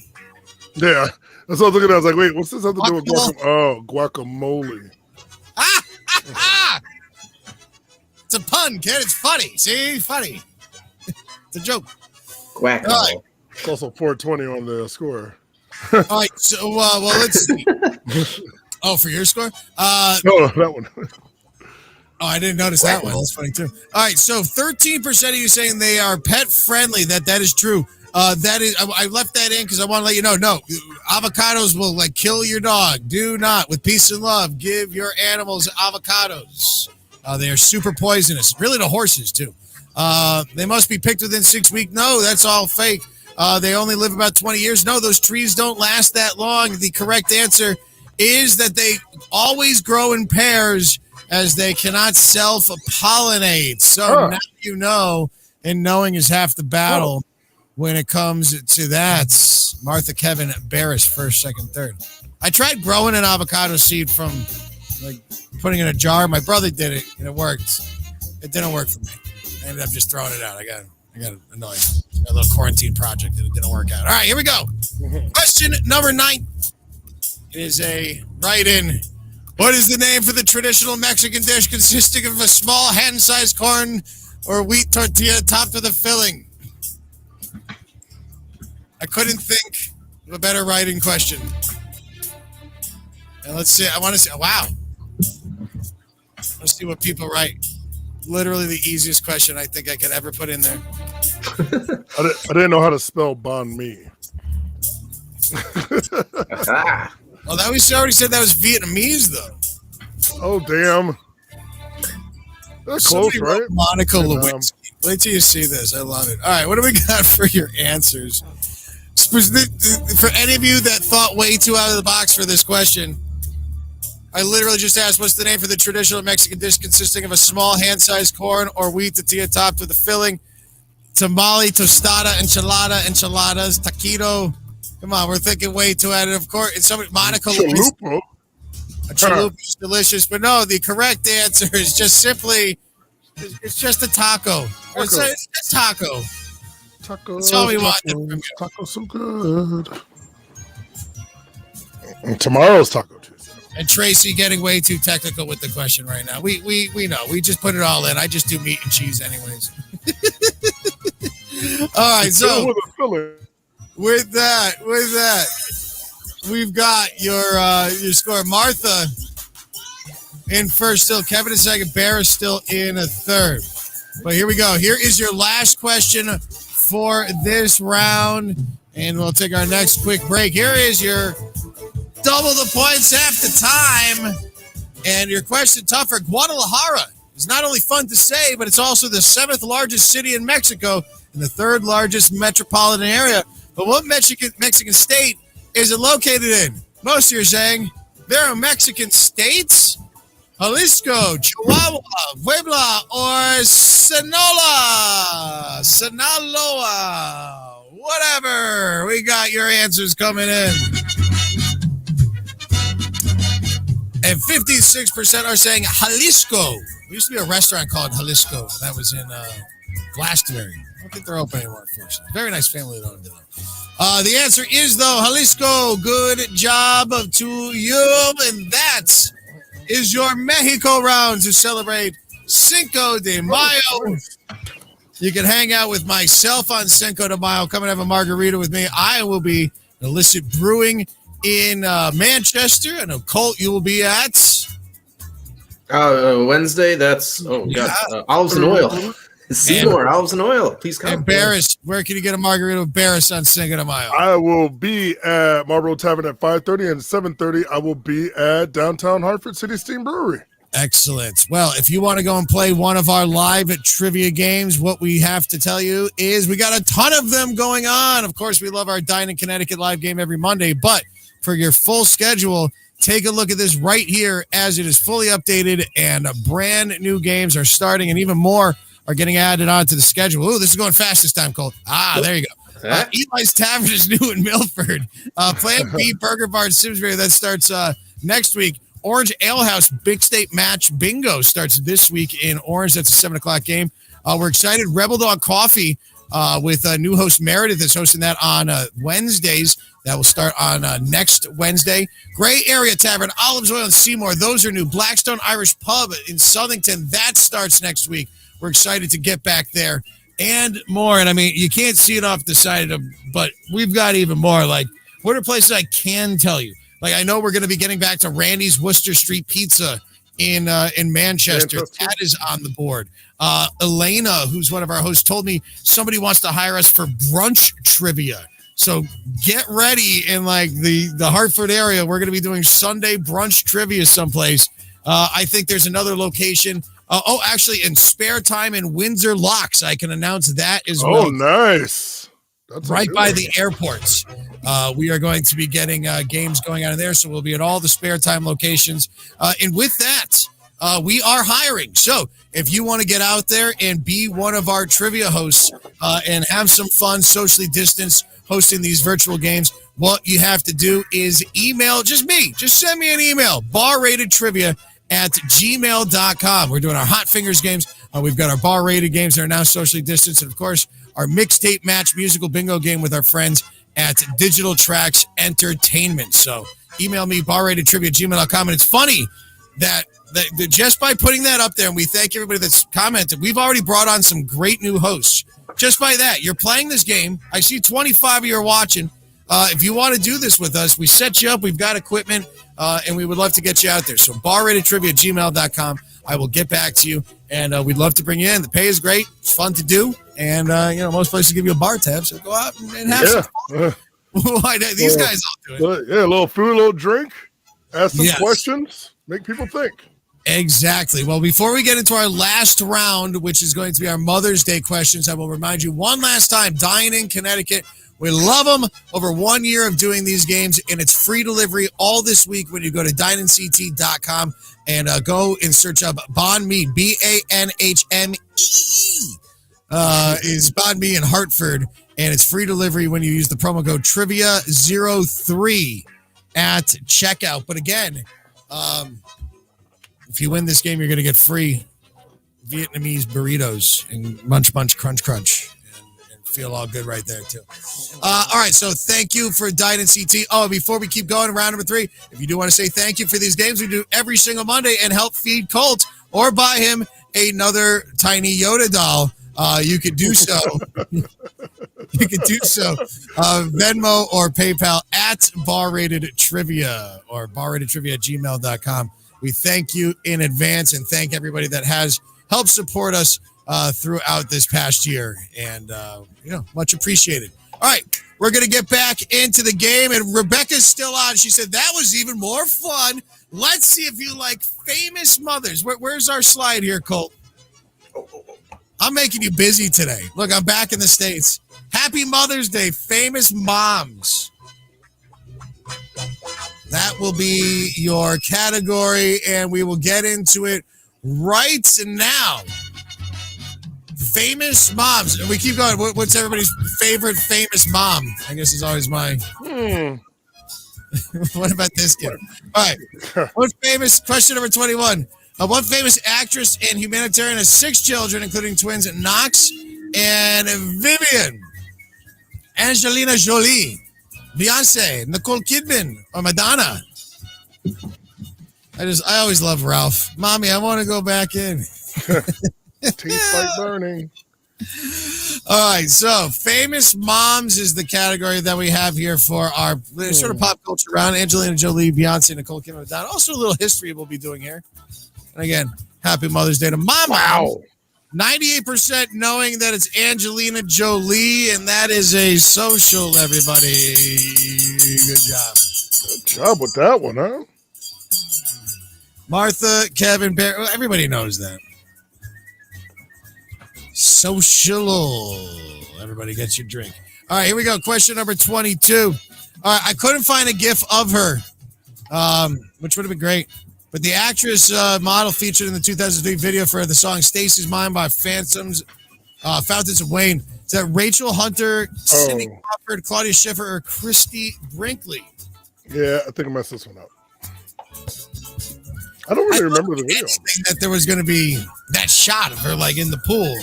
Yeah, that's what I was looking at. I was like, wait, what's this have to do with guacamole? Oh, guacamole. It's a pun, kid. It's funny. See? Funny. It's a joke. Guacamole. All right. It's also 420 on the score. All right, so, well, let's see. Oh, for your score? No, that one. Oh, I didn't notice that one. That's funny, too. All right, so 13% of you saying they are pet-friendly. That is true. That is, I left that in because I want to let you know. No, avocados will kill your dog. Do not, with peace and love, give your animals avocados. They are super poisonous. Really, to horses too. They must be picked within 6 weeks. No, that's all fake. They only live about 20 years. No, those trees don't last that long. The correct answer is that they always grow in pairs, as they cannot self-pollinate. So now you know, and knowing is half the battle. When it comes to that, Martha, Kevin, Barris, first, second, third. I tried growing an avocado seed from putting it in a jar. My brother did it, and it worked. It didn't work for me. I ended up just throwing it out. I got annoyed. Got a little quarantine project and it didn't work out. All right, here we go. Question number 9 is a write-in. What is the name for the traditional Mexican dish consisting of a small hand-sized corn or wheat tortilla topped with a filling? I couldn't think of a better write-in question. And let's see. I want to see. Wow. Let's see what people write. Literally the easiest question I think I could ever put in there. I didn't know how to spell banh mi. Well, that we already said that was Vietnamese, though. Oh, damn. That's close, right? Monica Lewinsky. Wait till you see this. I love it. All right, what do we got for your answers? For any of you that thought way too out of the box for this question, I literally just asked, what's the name for the traditional Mexican dish consisting of a small hand-sized corn or wheat tortilla topped with a filling? Tamale, tostada, enchiladas, taquito. Come on, we're thinking way too out of course. It's somebody, Monica Lewinsky. A chalupa is delicious, but no, the correct answer is just simply, it's just a taco. It's a taco. Tacos. That's all we want. Tacos so good. And tomorrow's Taco Tuesday. And Tracy getting way too technical with the question right now. We know. We just put it all in. I just do meat and cheese anyways. All right, so with that, we've got your score. Martha in first still. Kevin in second. Bear is still in a third. But here we go. Here is your last question for this round. And we'll take our next quick break. Here is your double the points half the time. And your question, tougher. Guadalajara is not only fun to say, but it's also the 7th largest city in Mexico and the 3rd largest metropolitan area. But what Mexican state is it located in? Most of you are saying there are Mexican states. Jalisco, Chihuahua, Puebla, or Sinaloa. Whatever. We got your answers coming in. And 56% are saying Jalisco. There used to be a restaurant called Jalisco. That was in Glastonbury. I don't think they're open anymore, unfortunately. Very nice family that owned it. The answer is, though, Jalisco. Good job to you. And that is your Mexico round to celebrate Cinco de Mayo. You can hang out with myself on Cinco de Mayo. Come and have a margarita with me. I will be at Illicit Brewing in Manchester. I know, Colt, you will be at Wednesday. That's Olives and Oil. Seymour, Olives and Oil. Please come. And Barris, where can you get a margarita with Barris on Cinco de Mayo? I will be at Marlboro Tavern at 5:30 and 7:30. I will be at downtown Hartford City Steam Brewery. Excellent. Well, if you want to go and play one of our live trivia games, what we have to tell you is we got a ton of them going on. Of course, we love our Dine-In Connecticut live game every Monday, but for your full schedule, take a look at this right here as it is fully updated and brand new games are starting and even more are getting added onto the schedule. Oh, this is going fast this time, Cole. There you go. Eli's Tavern is new in Milford. Plan B Burger Bar in Simsbury, that starts next week. Orange Ale House Big State Match Bingo starts this week in Orange. That's a 7 o'clock game. We're excited. Rebel Dog Coffee with new host Meredith is hosting that on Wednesdays. That will start on next Wednesday. Gray Area Tavern, Olives Oil, and Seymour. Those are new. Blackstone Irish Pub in Southington. That starts next week. We're excited to get back there and more. And I mean, you can't see it off the side of, but we've got even more. Like, what are places I can tell you? Like, I know we're going to be getting back to Randy's Worcester Street Pizza in Manchester. That is on the board. Elena, who's one of our hosts, told me somebody wants to hire us for brunch trivia. So get ready in like the Hartford area. We're going to be doing Sunday brunch trivia someplace. I think there's another location. Actually, in Spare Time in Windsor Locks, I can announce that as well. Oh, nice. That's right by the airports. We are going to be getting games going on in there, so we'll be at all the Spare Time locations. And with that, we are hiring. So if you want to get out there and be one of our trivia hosts and have some fun, socially distanced, hosting these virtual games, what you have to do is email just me. Just send me an email, barratedtrivia at gmail.com. We're doing our Hot Fingers games. We've got our bar rated games that are now socially distanced. And of course, our mixtape match musical bingo game with our friends at Digital Tracks Entertainment. So email me, barratedtrivia@gmail.com. And it's funny that just by putting that up there, and we thank everybody that's commented, we've already brought on some great new hosts. Just by that, you're playing this game. I see 25 of you are watching. If you want to do this with us, we set you up. We've got equipment, and we would love to get you out there. So barratedtrivia@gmail.com. I will get back to you, and we'd love to bring you in. The pay is great. It's fun to do, and most places give you a bar tab, so go out and have some fun. These guys all do it. Yeah, a little food, a little drink. Ask some questions. Make people think. Exactly. Well, before we get into our last round, which is going to be our Mother's Day questions, I will remind you one last time, Dine-In Connecticut. We love them. Over 1 year of doing these games, and it's free delivery all this week when you go to dineinct.com and go and search up Banh Mi, BANHMEE, is Banh Mi in Hartford, and it's free delivery when you use the promo code Trivia03 at checkout. But again, if you win this game, you're going to get free Vietnamese burritos and munch, crunch, and feel all good right there, too. All right, so thank you for Dine-In CT. Oh, before we keep going, round number 3, if you do want to say thank you for these games we do every single Monday and help feed Colt or buy him another tiny Yoda doll, you could do so. You could do so. Venmo or PayPal at barratedtrivia or barratedtrivia@gmail.com. We thank you in advance and thank everybody that has helped support us throughout this past year. And, much appreciated. All right, we're going to get back into the game. And Rebecca's still on. She said, that was even more fun. Let's see if you like famous mothers. Where's our slide here, Colt? I'm making you busy today. Look, I'm back in the States. Happy Mother's Day, famous moms. That will be your category, and we will get into it right now. Famous moms. And we keep going. What's everybody's favorite famous mom? I guess is always my... What about this kid? All right. What famous... Question number 21. What famous actress and humanitarian has 6 children, including twins Knox and Vivian? Angelina Jolie, Beyonce, Nicole Kidman, or Madonna? I always love Ralph. Mommy, I want to go back in. Teeth like burning. All right, so famous moms is the category that we have here for our sort of pop culture round. Angelina Jolie, Beyonce, Nicole Kidman, Madonna. Also a little history we'll be doing here. And again, happy Mother's Day to my mom. Wow. 98% knowing that it's Angelina Jolie, and that is a social, everybody. Good job. Good job with that one, huh? Martha, Kevin, Bear, everybody knows that. Social. Everybody gets your drink. All right, here we go. Question number 22. All right, I couldn't find a GIF of her, which would have been great. But the actress model featured in the 2003 video for the song Stacy's Mind by Fountains of Wayne. Is that Rachel Hunter, Cindy Crawford, Claudia Schiffer, or Christy Brinkley? Yeah, I think I messed this one up. I don't really remember the video. That there was going to be that shot of her like in the pool.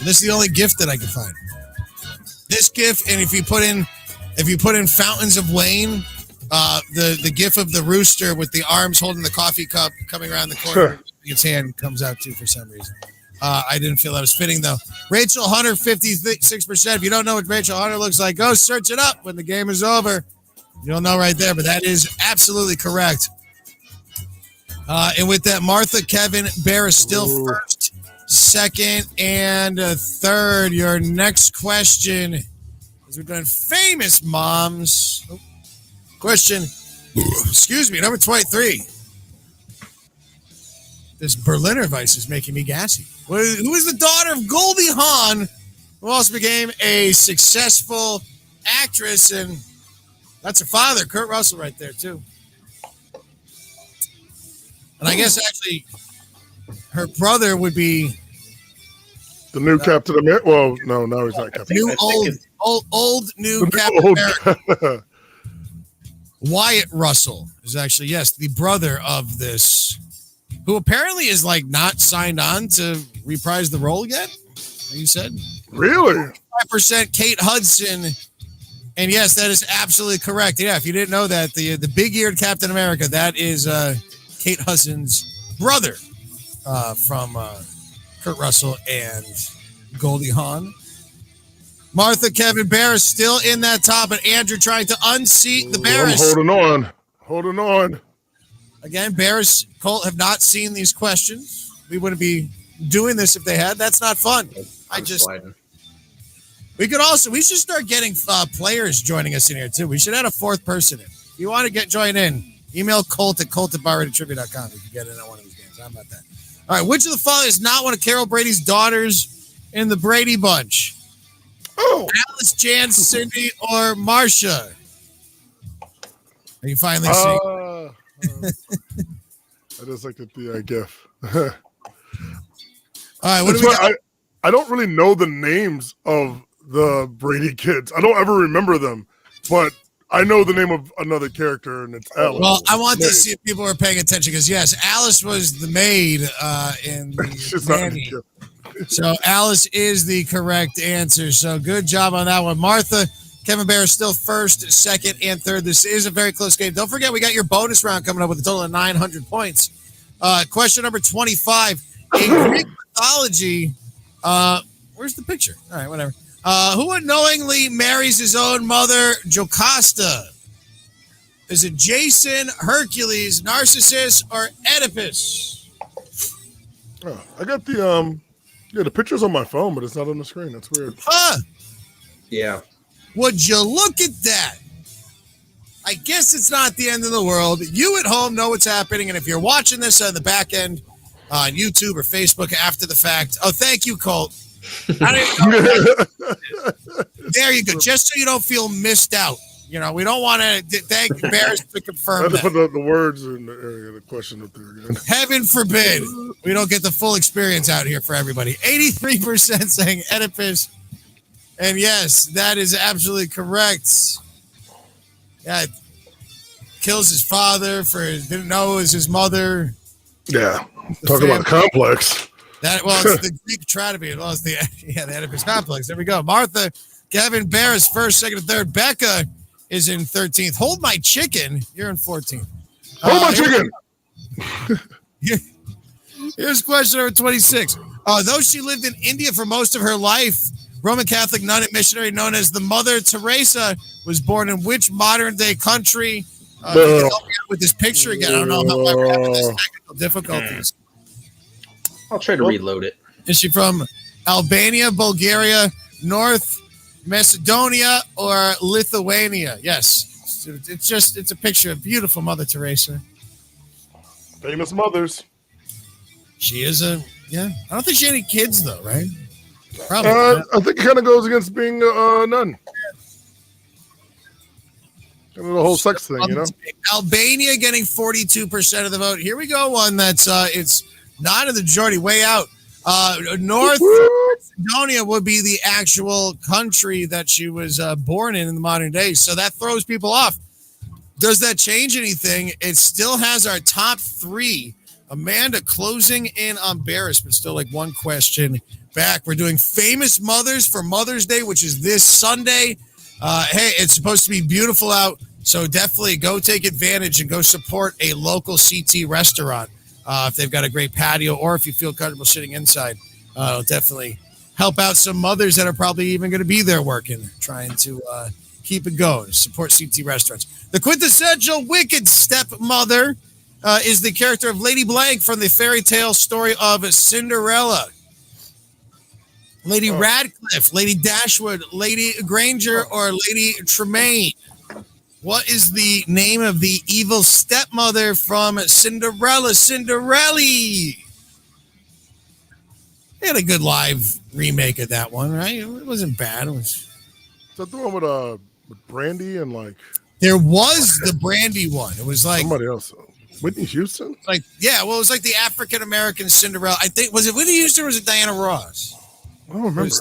This is the only GIF that I could find. This GIF, and if you put in Fountains of Wayne, the GIF of the rooster with the arms holding the coffee cup coming around the corner, its hand comes out too for some reason. I didn't feel that was fitting though. Rachel Hunter, 56%. If you don't know what Rachel Hunter looks like, go search it up when the game is over. You'll know right there, but that is absolutely correct. And with that, Martha, Kevin, Bear is still first, second, and third. Your next question is we're doing famous moms. Question, excuse me, number 23. This Berliner Weiss is making me gassy. Who is the daughter of Goldie Hawn, who also became a successful actress, and that's her father, Kurt Russell, right there, too. And I guess, actually, her brother would be... The new Captain America. Well, no, he's not Captain America. Old new Captain America. Wyatt Russell is actually, yes, the brother of this who apparently is like not signed on to reprise the role yet. You said Really? 5% Kate Hudson. And yes, that is absolutely correct. Yeah, if you didn't know that, the big-eared Captain America, that is Kate Hudson's brother from Kurt Russell and Goldie Hawn. Martha, Kevin Barris still in that top, and Andrew trying to unseat the Barris. I'm holding on. Again, Barris, Colt have not seen these questions. We wouldn't be doing this if they had. That's not fun. We should start getting players joining us in here too. We should add a fourth person in. If you want to join in, email Colt at colt@barrated.trivia.com. You can get in on one of these games. How about that? All right. Which of the following is not one of Carol Brady's daughters in the Brady Bunch? Oh, Alice, Jan, Cindy, or Marcia? Are you finally seeing? I just looked at the GIF. All right. What do we got? I don't really know the names of the Brady kids. I don't ever remember them, but I know the name of another character, and it's Alice. Well, I want to see if people are paying attention because, yes, Alice was the maid in the nanny. So Alice is the correct answer. So good job on that one. Martha, Kevin Bear is still first, second, and third. This is a very close game. Don't forget, we got your bonus round coming up with a total of 900 points. Question number 25. In Greek mythology, where's the picture? All right, whatever. Who unknowingly marries his own mother, Jocasta? Is it Jason, Hercules, Narcissus, or Oedipus? Oh, I got the picture's on my phone, but it's not on the screen. That's weird. Huh? Yeah. Would you look at that? I guess it's not the end of the world. You at home know what's happening, and if you're watching this on the back end on YouTube or Facebook after the fact, oh, thank you, Colt. I don't there you go. Just so you don't feel missed out. You know, we don't want to thank Bears to confirm that. Put the words in the area of the question up there again. Heaven forbid we don't get the full experience out here for everybody. 83% saying Oedipus. And yes, that is absolutely correct. Yeah, kills his father didn't know it was his mother. Yeah, talking about complex. It's the Greek tragedy. Well, it's the Oedipus complex. There we go. Martha, Kevin, Bear is first, second, and third. Becca is in 13th. Hold my chicken. You're in 14th. Hold my chicken. Here's question number 26. Though she lived in India for most of her life, Roman Catholic nun and missionary known as the Mother Teresa was born in which modern-day country? You can help me out with this picture again. I don't know how we're having this technical difficulties. I'll try to reload it. Is she from Albania, Bulgaria, North Macedonia, or Lithuania? Yes. It's a picture of beautiful Mother Teresa. Famous mothers. She is I don't think she had any kids, though, right? Probably. I think it kind of goes against being a nun. The whole sex thing, you know? Albania getting 42% of the vote. Here we go, one that's it's not in the majority, way out. North Macedonia would be the actual country that she was born in the modern day. So that throws people off. Does that change anything? It still has our top three. Amanda closing in on Barris, but still like one question back. We're doing famous mothers for Mother's Day, which is this Sunday. Hey, it's supposed to be beautiful out, so definitely go take advantage and go support a local CT restaurant if they've got a great patio, or if you feel comfortable sitting inside. It'll definitely help out some mothers that are probably even going to be there working, trying to keep it going. Support CT restaurants. The quintessential wicked stepmother is the character of Lady Blank from the fairy tale story of Cinderella. Lady Radcliffe, Lady Dashwood, Lady Granger, or Lady Tremaine? What is the name of the evil stepmother from Cinderella? Cinderella. They had a good live remake of that one, right? It wasn't bad. Is that the one with Brandy and like? There was the Brandy one. It was like somebody else. Whitney Houston? It was like the African American Cinderella. I think, was it Whitney Houston or was it Diana Ross? I don't remember.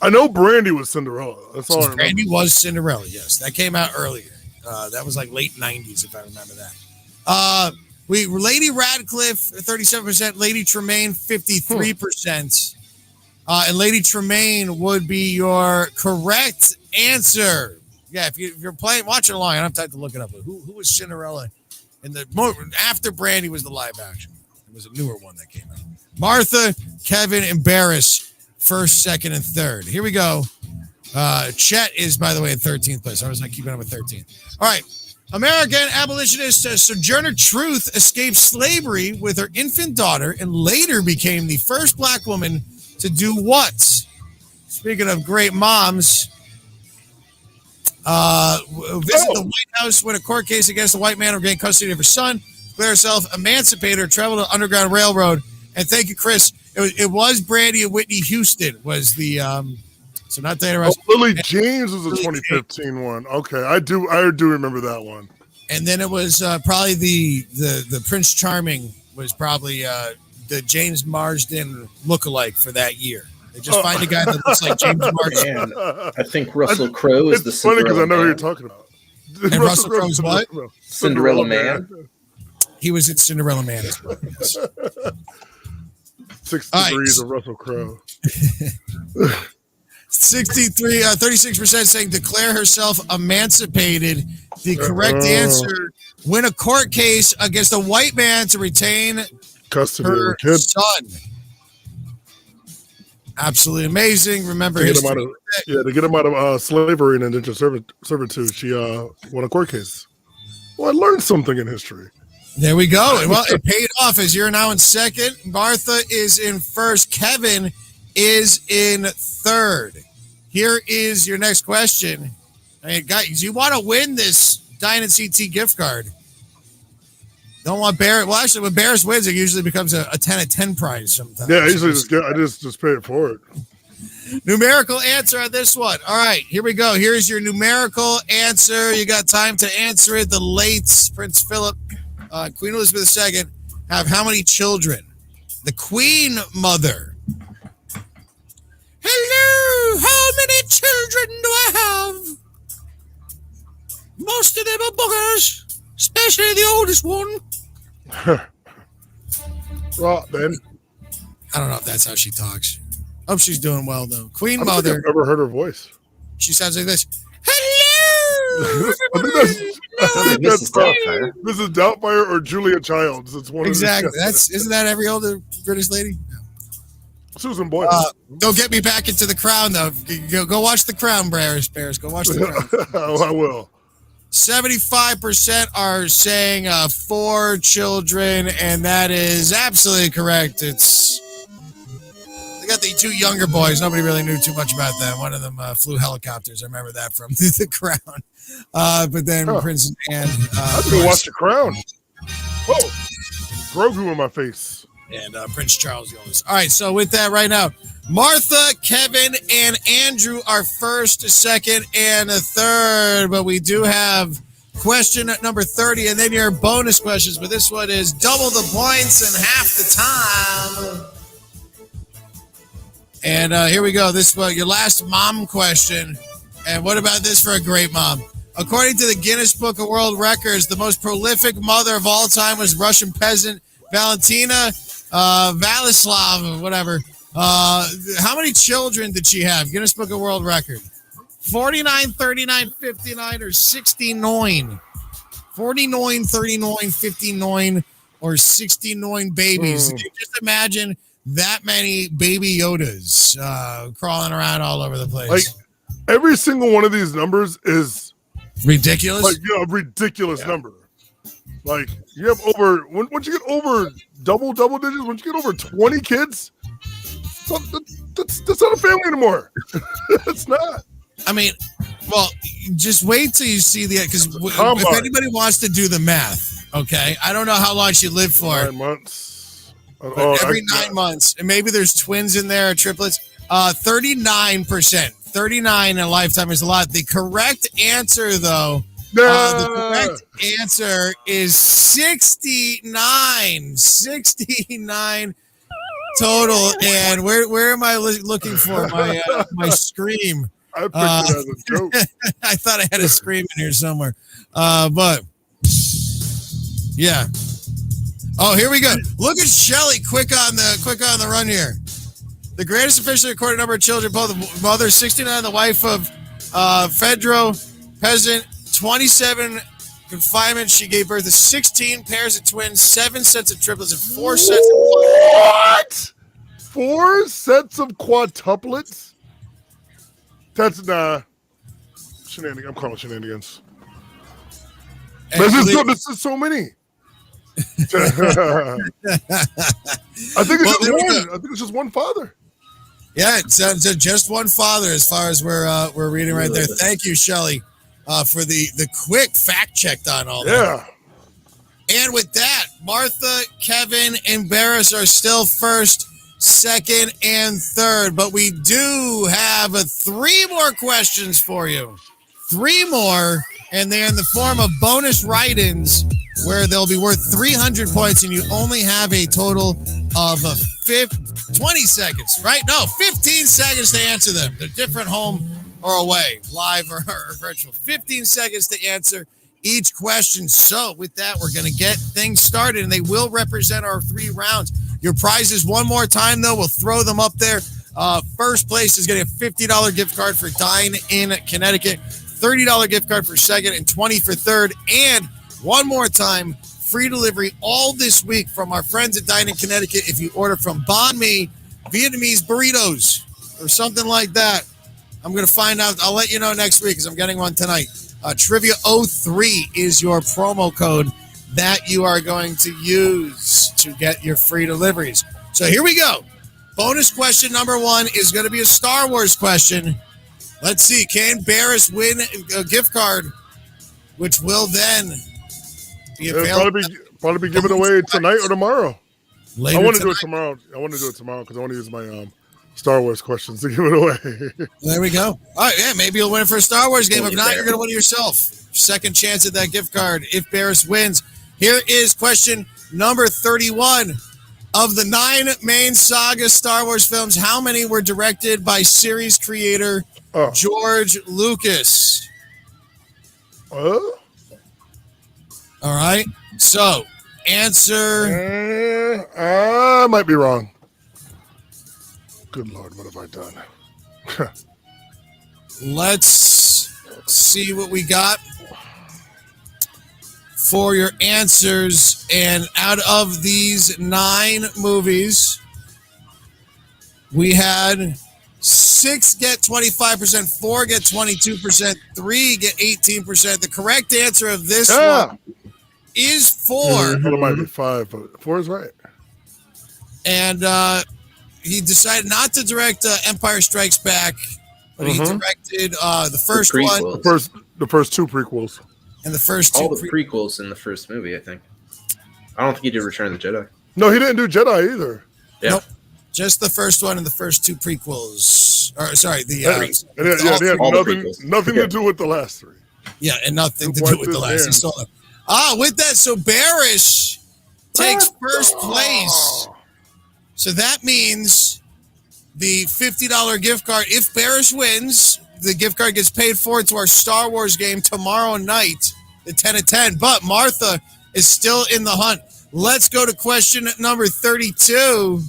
I know Brandy was Cinderella. That's all I remember. Brandy was Cinderella, yes. That came out earlier. That was like late 90s, if I remember that. Lady Radcliffe, 37%. Lady Tremaine, 53%. And Lady Tremaine would be your correct answer. Yeah, if you're watching along, I don't have time to look it up. But who was Cinderella? After Brandy was the live action. It was a newer one that came out. Martha, Kevin, and Barris, first, second, and third. Here we go. Chet is, by the way, in 13th place. I was not keeping up with 13th. All right. American abolitionist Sojourner Truth escaped slavery with her infant daughter and later became the first black woman to do what? Speaking of great moms, visit the White House, win a court case against a white man, regain custody of her son, declare herself emancipated, or travel to Underground Railroad. And thank you, Chris. It was Brandy and Whitney Houston was the so not Diana Ross. Lily James was a 2015 one. Okay, I do remember that one. And then it was probably the Prince Charming was probably the James Marsden lookalike for that year. They just find a guy that looks like James Marsden. I think Russell Crowe is the Cinderella. It's funny because I know who you're talking about. And Russell Crowe's what? Cinderella Man. He was in Cinderella Man as well. Yes. 6 degrees of Russell Crowe. 36% saying declare herself emancipated. The correct answer: win a court case against a white man to retain custody her of her kid. son. Absolutely amazing. Remember, to get him out of slavery and indentured servitude, she won a court case. Well, I learned something in history. There we go. Well, it paid off as you're now in second. Martha is in first. Kevin is in third. Here is your next question. Hey, guys, you want to win this Dine-In CT gift card. Don't want Barrett. Well, actually, when Barrett wins, it usually becomes a 10 of 10 prize sometimes. Yeah, I usually just pay it forward. Numerical answer on this one. All right, here we go. Here's your numerical answer. You got time to answer it. The late Prince Philip, Queen Elizabeth II, have how many children? The Queen Mother. Hello, how many children do I have? Most of them are boogers, especially the oldest one. Right, then. I don't know if that's how she talks. Hope she's doing well, though. Queen I don't Mother. think I've ever heard her voice. She sounds like this. Hello! I think that's Mrs. Doubtfire or Julia Childs. It's one exactly. Of Isn't that every older British lady? Susan Boyle. Don't get me back into The Crown, though. Go watch The Crown, Bears. Go watch The Crown. Oh, I will. 75% are saying 4 children, and that is absolutely correct. They got the 2 younger boys. Nobody really knew too much about that. One of them flew helicopters. I remember that from The Crown. But then Prince Anne. I didn't watch The Crown. Whoa. Grogu in my face. And Prince Charles the oldest. All right, so with that right now, Martha, Kevin, and Andrew are first, second, and third. But we do have question at number 30, and then your bonus questions. But this one is double the points and half the time. And here we go. This is your last mom question. And what about this for a great mom? According to the Guinness Book of World Records, the most prolific mother of all time was Russian peasant Valentina Valislav, whatever. How many children did she have? Guinness Book of World Record. 49, 39, 59, or 69. 49, 39, 59, or 69 babies. Just imagine that many baby Yodas crawling around all over the place. Like, every single one of these numbers is ridiculous. Like, a ridiculous number. Like, you have over, once you get over double digits, once you get over 20 kids, that's not a family anymore. It's not. I mean, well, just wait till you see because if anybody wants to do the math, okay, I don't know how long she lived for. 9 months. Every 9 months, and maybe there's twins in there, or triplets. 39%. 39 in a lifetime is a lot. The correct answer, though, the correct answer is 69. 69 total. And where am I looking for my scream? I picked it as a joke. I thought I had a scream in here somewhere. But yeah. Oh, here we go. Look at Shelly quick on the run here. The greatest officially recorded number of children, both the mother, 69, the wife of Fedro Peasant, 27 confinement. She gave birth to 16 pairs of twins, 7 sets of triplets, and 4 sets of What? 4 sets of quadtuplets? That's shenanigans. I'm calling shenanigans. This is so many. I think it's just one father. Yeah, it's just one father as far as we're reading right there. Thank you, Shelly, for the quick fact check on all that. Yeah. And with that, Martha, Kevin, and Barris are still first, second, and third. But we do have 3 more questions for you. 3 more, and they're in the form of bonus write-ins where they'll be worth 300 points, and you only have a total of 20 seconds, right? No, 15 seconds to answer them. They're different home or away, live or virtual. 15 seconds to answer each question. So with that, we're going to get things started, and they will represent our 3 rounds. Your prizes one more time, though. We'll throw them up there. First place is getting a $50 gift card for Dine-In Connecticut, $30 gift card for second, and $20 for third. And one more time, free delivery all this week from our friends at Dine-In Connecticut if you order from Banh Mi, Vietnamese burritos, or something like that. I'm going to find out. I'll let you know next week because I'm getting one tonight. Trivia 03 is your promo code that you are going to use to get your free deliveries. So here we go. Bonus question number 1 is going to be a Star Wars question. Let's see. Can Barris win a gift card, which will then be available? Probably be given away tonight or tomorrow. Later I want to do it tomorrow. Because I want to use my Star Wars questions to give it away. There we go. All right, yeah, maybe you'll win for a Star Wars game. If not, you're going to win it yourself. Second chance at that gift card if Barris wins. Here is question number 31. Of the 9 main saga Star Wars films, how many were directed by series creator George Lucas? All right. So, answer. I might be wrong. Good Lord, what have I done? Let's see what we got for your answers. And out of these 9 movies, we had 6 get 25%, 4 get 22%, 3 get 18%. The correct answer of this one is 4. It might be 5, but 4 is right. And he decided not to direct Empire Strikes Back, but he directed the first one. The first 2 prequels. And the first 2 all the prequels in the first movie, I think. I don't think he did Return of the Jedi. No, he didn't do Jedi either. Yeah. Nope. Just the first one and the first 2 prequels. Or sorry, they had nothing to do with the last 3. Yeah, and nothing to do with the last. He saw them. With that, so Barish takes first place. So that means the $50 gift card. If Barish wins, the gift card gets paid forward to our Star Wars game tomorrow night, the 10 at 10. But Martha is still in the hunt. Let's go to question number 32.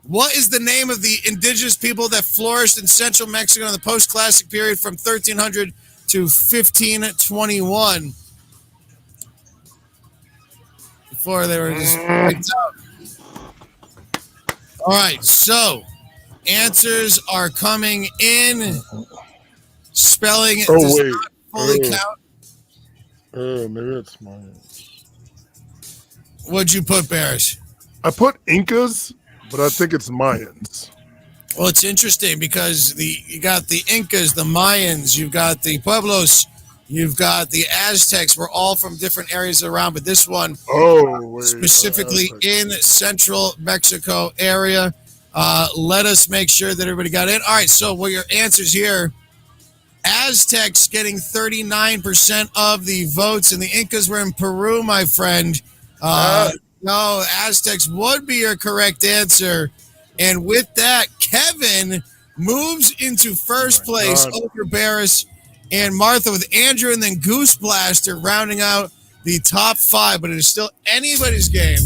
What is the name of the indigenous people that flourished in central Mexico in the post-classic period from 1300 to 1521? Before they were just wiped out. All right, so answers are coming in. Spelling does not fully count. Maybe it's mine. What'd you put, Barish? I put Incas, but I think it's Mayans. Well, it's interesting because you got the Incas, the Mayans, you've got the Pueblos, you've got the Aztecs. We're all from different areas around, but this one specifically in central Mexico area. Let us make sure that everybody got in. All right, so your answers here. Aztecs getting 39% of the votes, and the Incas were in Peru, my friend. No, Aztecs would be your correct answer. And with that, Kevin moves into first place over Barris and Martha with Andrew and then Goose Blaster rounding out the top 5, but it is still anybody's game.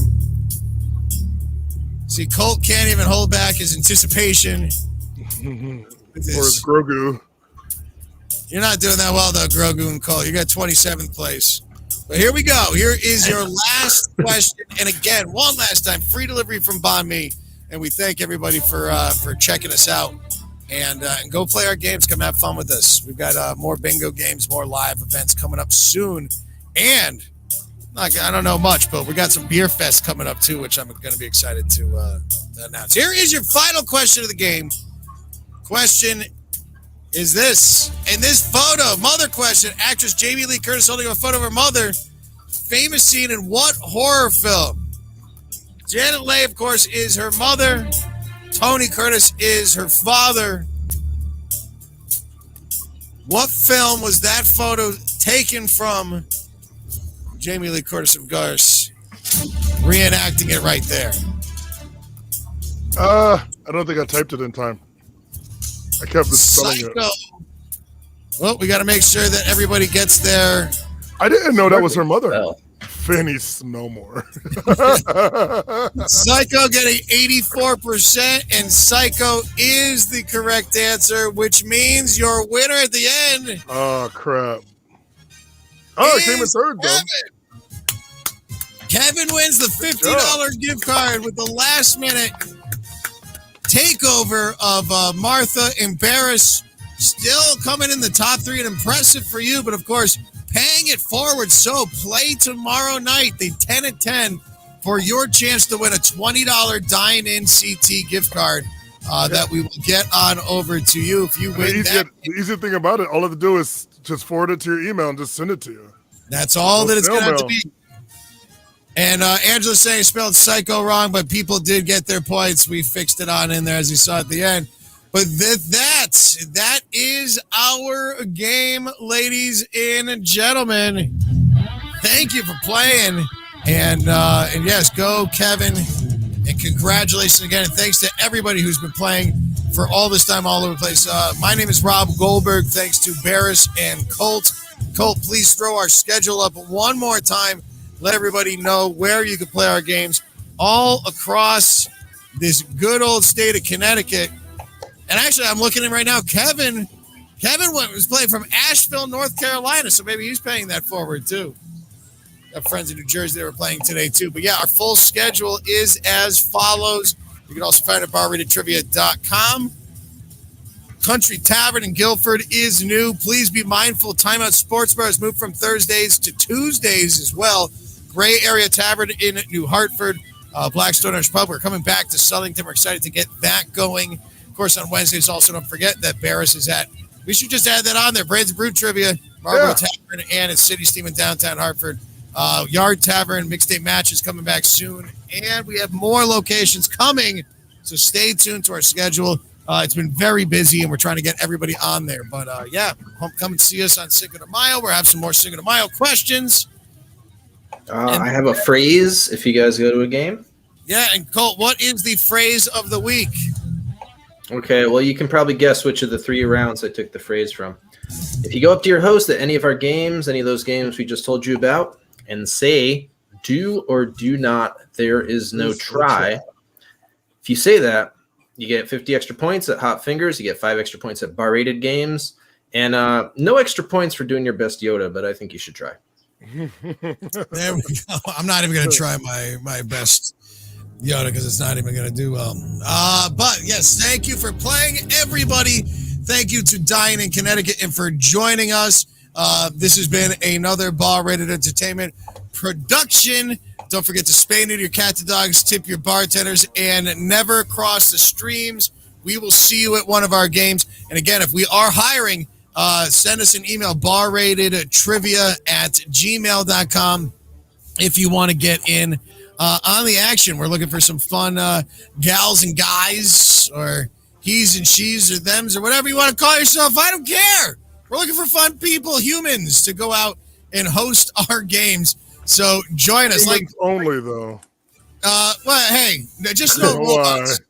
See, Colt can't even hold back his anticipation. Or his Grogu. You're not doing that well, though, Grogu and Colt. You got 27th place. But here we go. Here is your last question. And again, one last time, free delivery from Banh Mi. And we thank everybody for checking us out. And go play our games. Come have fun with us. We've got more bingo games, more live events coming up soon. And I don't know much, but we got some beer fest coming up, too, which I'm going to be excited to announce. Here is your final question of the game. Question is this. In this photo, mother question, actress Jamie Lee Curtis holding a photo of her mother. Famous scene in what horror film? Janet Leigh, of course, is her mother. Tony Curtis is her father. What film was that photo taken from? Jamie Lee Curtis of Garce reenacting it right there. I don't think I typed it in time. I kept spelling it. Well, we got to make sure that everybody gets there. I didn't know that was her mother. Finney Snowmore. Psycho getting 84%, and Psycho is the correct answer, which means your winner at the end. Oh, crap. Oh, it came in third, though. Kevin wins the $50 gift card with the last minute takeover of Martha and Barris. Still coming in the top 3 and impressive for you, but of course, paying it forward. So play tomorrow night, the 10 at 10, for your chance to win a $20 Dine-In CT gift card that we will get on over to you if you win that. The easy thing about it, all I have to do is just forward it to your email and just send it to you. That's all that it's going to have to be. And Angela's saying spelled Psycho wrong, but people did get their points. We fixed it on in there, as you saw at the end. But that is our game, ladies and gentlemen. Thank you for playing. And yes, go, Kevin. And congratulations again. And thanks to everybody who's been playing for all this time all over the place. My name is Rob Goldberg. Thanks to Barris and Colt. Colt, please throw our schedule up one more time. Let everybody know where you can play our games all across this good old state of Connecticut. And actually, I'm looking at right now, Kevin was playing from Asheville, North Carolina, so maybe he's paying that forward, too. Got friends in New Jersey that were playing today, too. But, yeah, our full schedule is as follows. You can also find it at barratedtrivia.com. Country Tavern in Guilford is new. Please be mindful. Timeout Sports Bar has moved from Thursdays to Tuesdays as well. Gray Area Tavern in New Hartford. Blackstone Orange Pub. We're coming back to Southington. We're excited to get that going. Of course, on Wednesdays, also don't forget that Barris is at. We should just add that on there. Brains and Brew Trivia, Marlboro Tavern, and it's City Steam in downtown Hartford. Yard Tavern, Mixtape Match is coming back soon. And we have more locations coming, so stay tuned to our schedule. It's been very busy, and we're trying to get everybody on there. But, come and see us on Cinco de Mayo. We'll have some more Cinco de Mayo questions. I have a phrase if you guys go to a game. Yeah, and Colt, what is the phrase of the week? Okay, well, you can probably guess which of the 3 rounds I took the phrase from. If you go up to your host at any of our games, any of those games we just told you about, and say, do or do not, there is no try. If you say that, you get 50 extra points at Hot Fingers. You get 5 extra points at Bar Rated Games. And no extra points for doing your best Yoda, but I think you should try. There we go. I'm not even going to try my best Yoda because it's not even going to do well. But yes, thank you for playing, everybody. Thank you to Dine-In Connecticut and for joining us. This has been another Bar Rated Entertainment production. Don't forget to spay neuter your cats and dogs, tip your bartenders, and never cross the streams. We will see you at one of our games. And again, if we are hiring, send us an email, barratedtrivia@gmail.com if you want to get in on the action. We're looking for some fun gals and guys, or he's and she's, or thems, or whatever you want to call yourself. I don't care. We're looking for fun people, humans, to go out and host our games. So join us. Humans only, though. Well, hey, just no robots.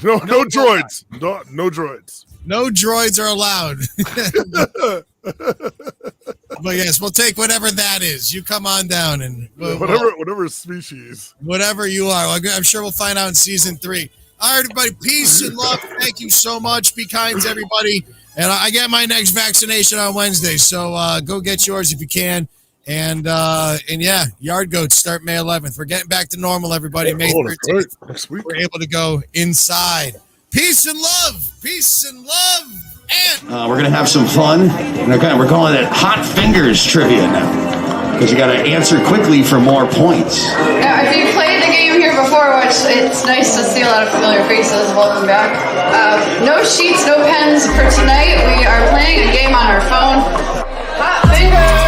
No droids. No droids. No droids are allowed. But yes, we'll take whatever that is. You come on down and whatever species, whatever you are. I'm sure we'll find out in season 3. All right, everybody. Peace and love. Thank you so much. Be kind to everybody. And I get my next vaccination on Wednesday, so go get yours if you can. And yeah, Yard Goats start May 11th. We're getting back to normal, everybody. May 13th. Next week. We're able to go inside. Peace and love. Peace and love. And we're going to have some fun. We're calling it Hot Fingers Trivia now, because you got to answer quickly for more points. Now, if you played the game here before, which it's nice to see a lot of familiar faces, welcome back. No sheets, no pens for tonight. We are playing a game on our phone. Hot Fingers!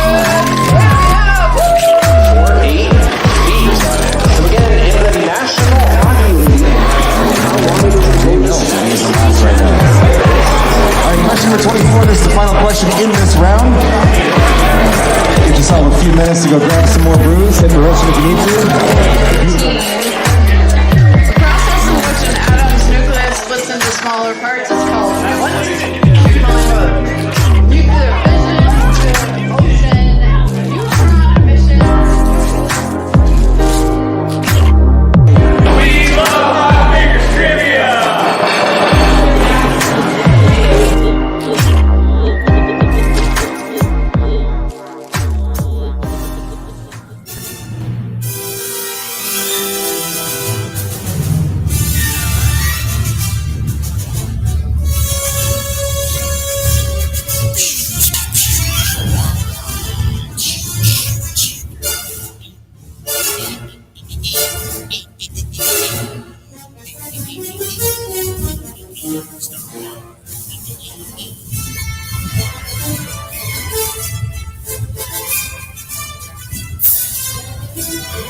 Question number 24, this is the final question in this round. Give yourself a few minutes to go grab some more brews, hit the roast if you need to.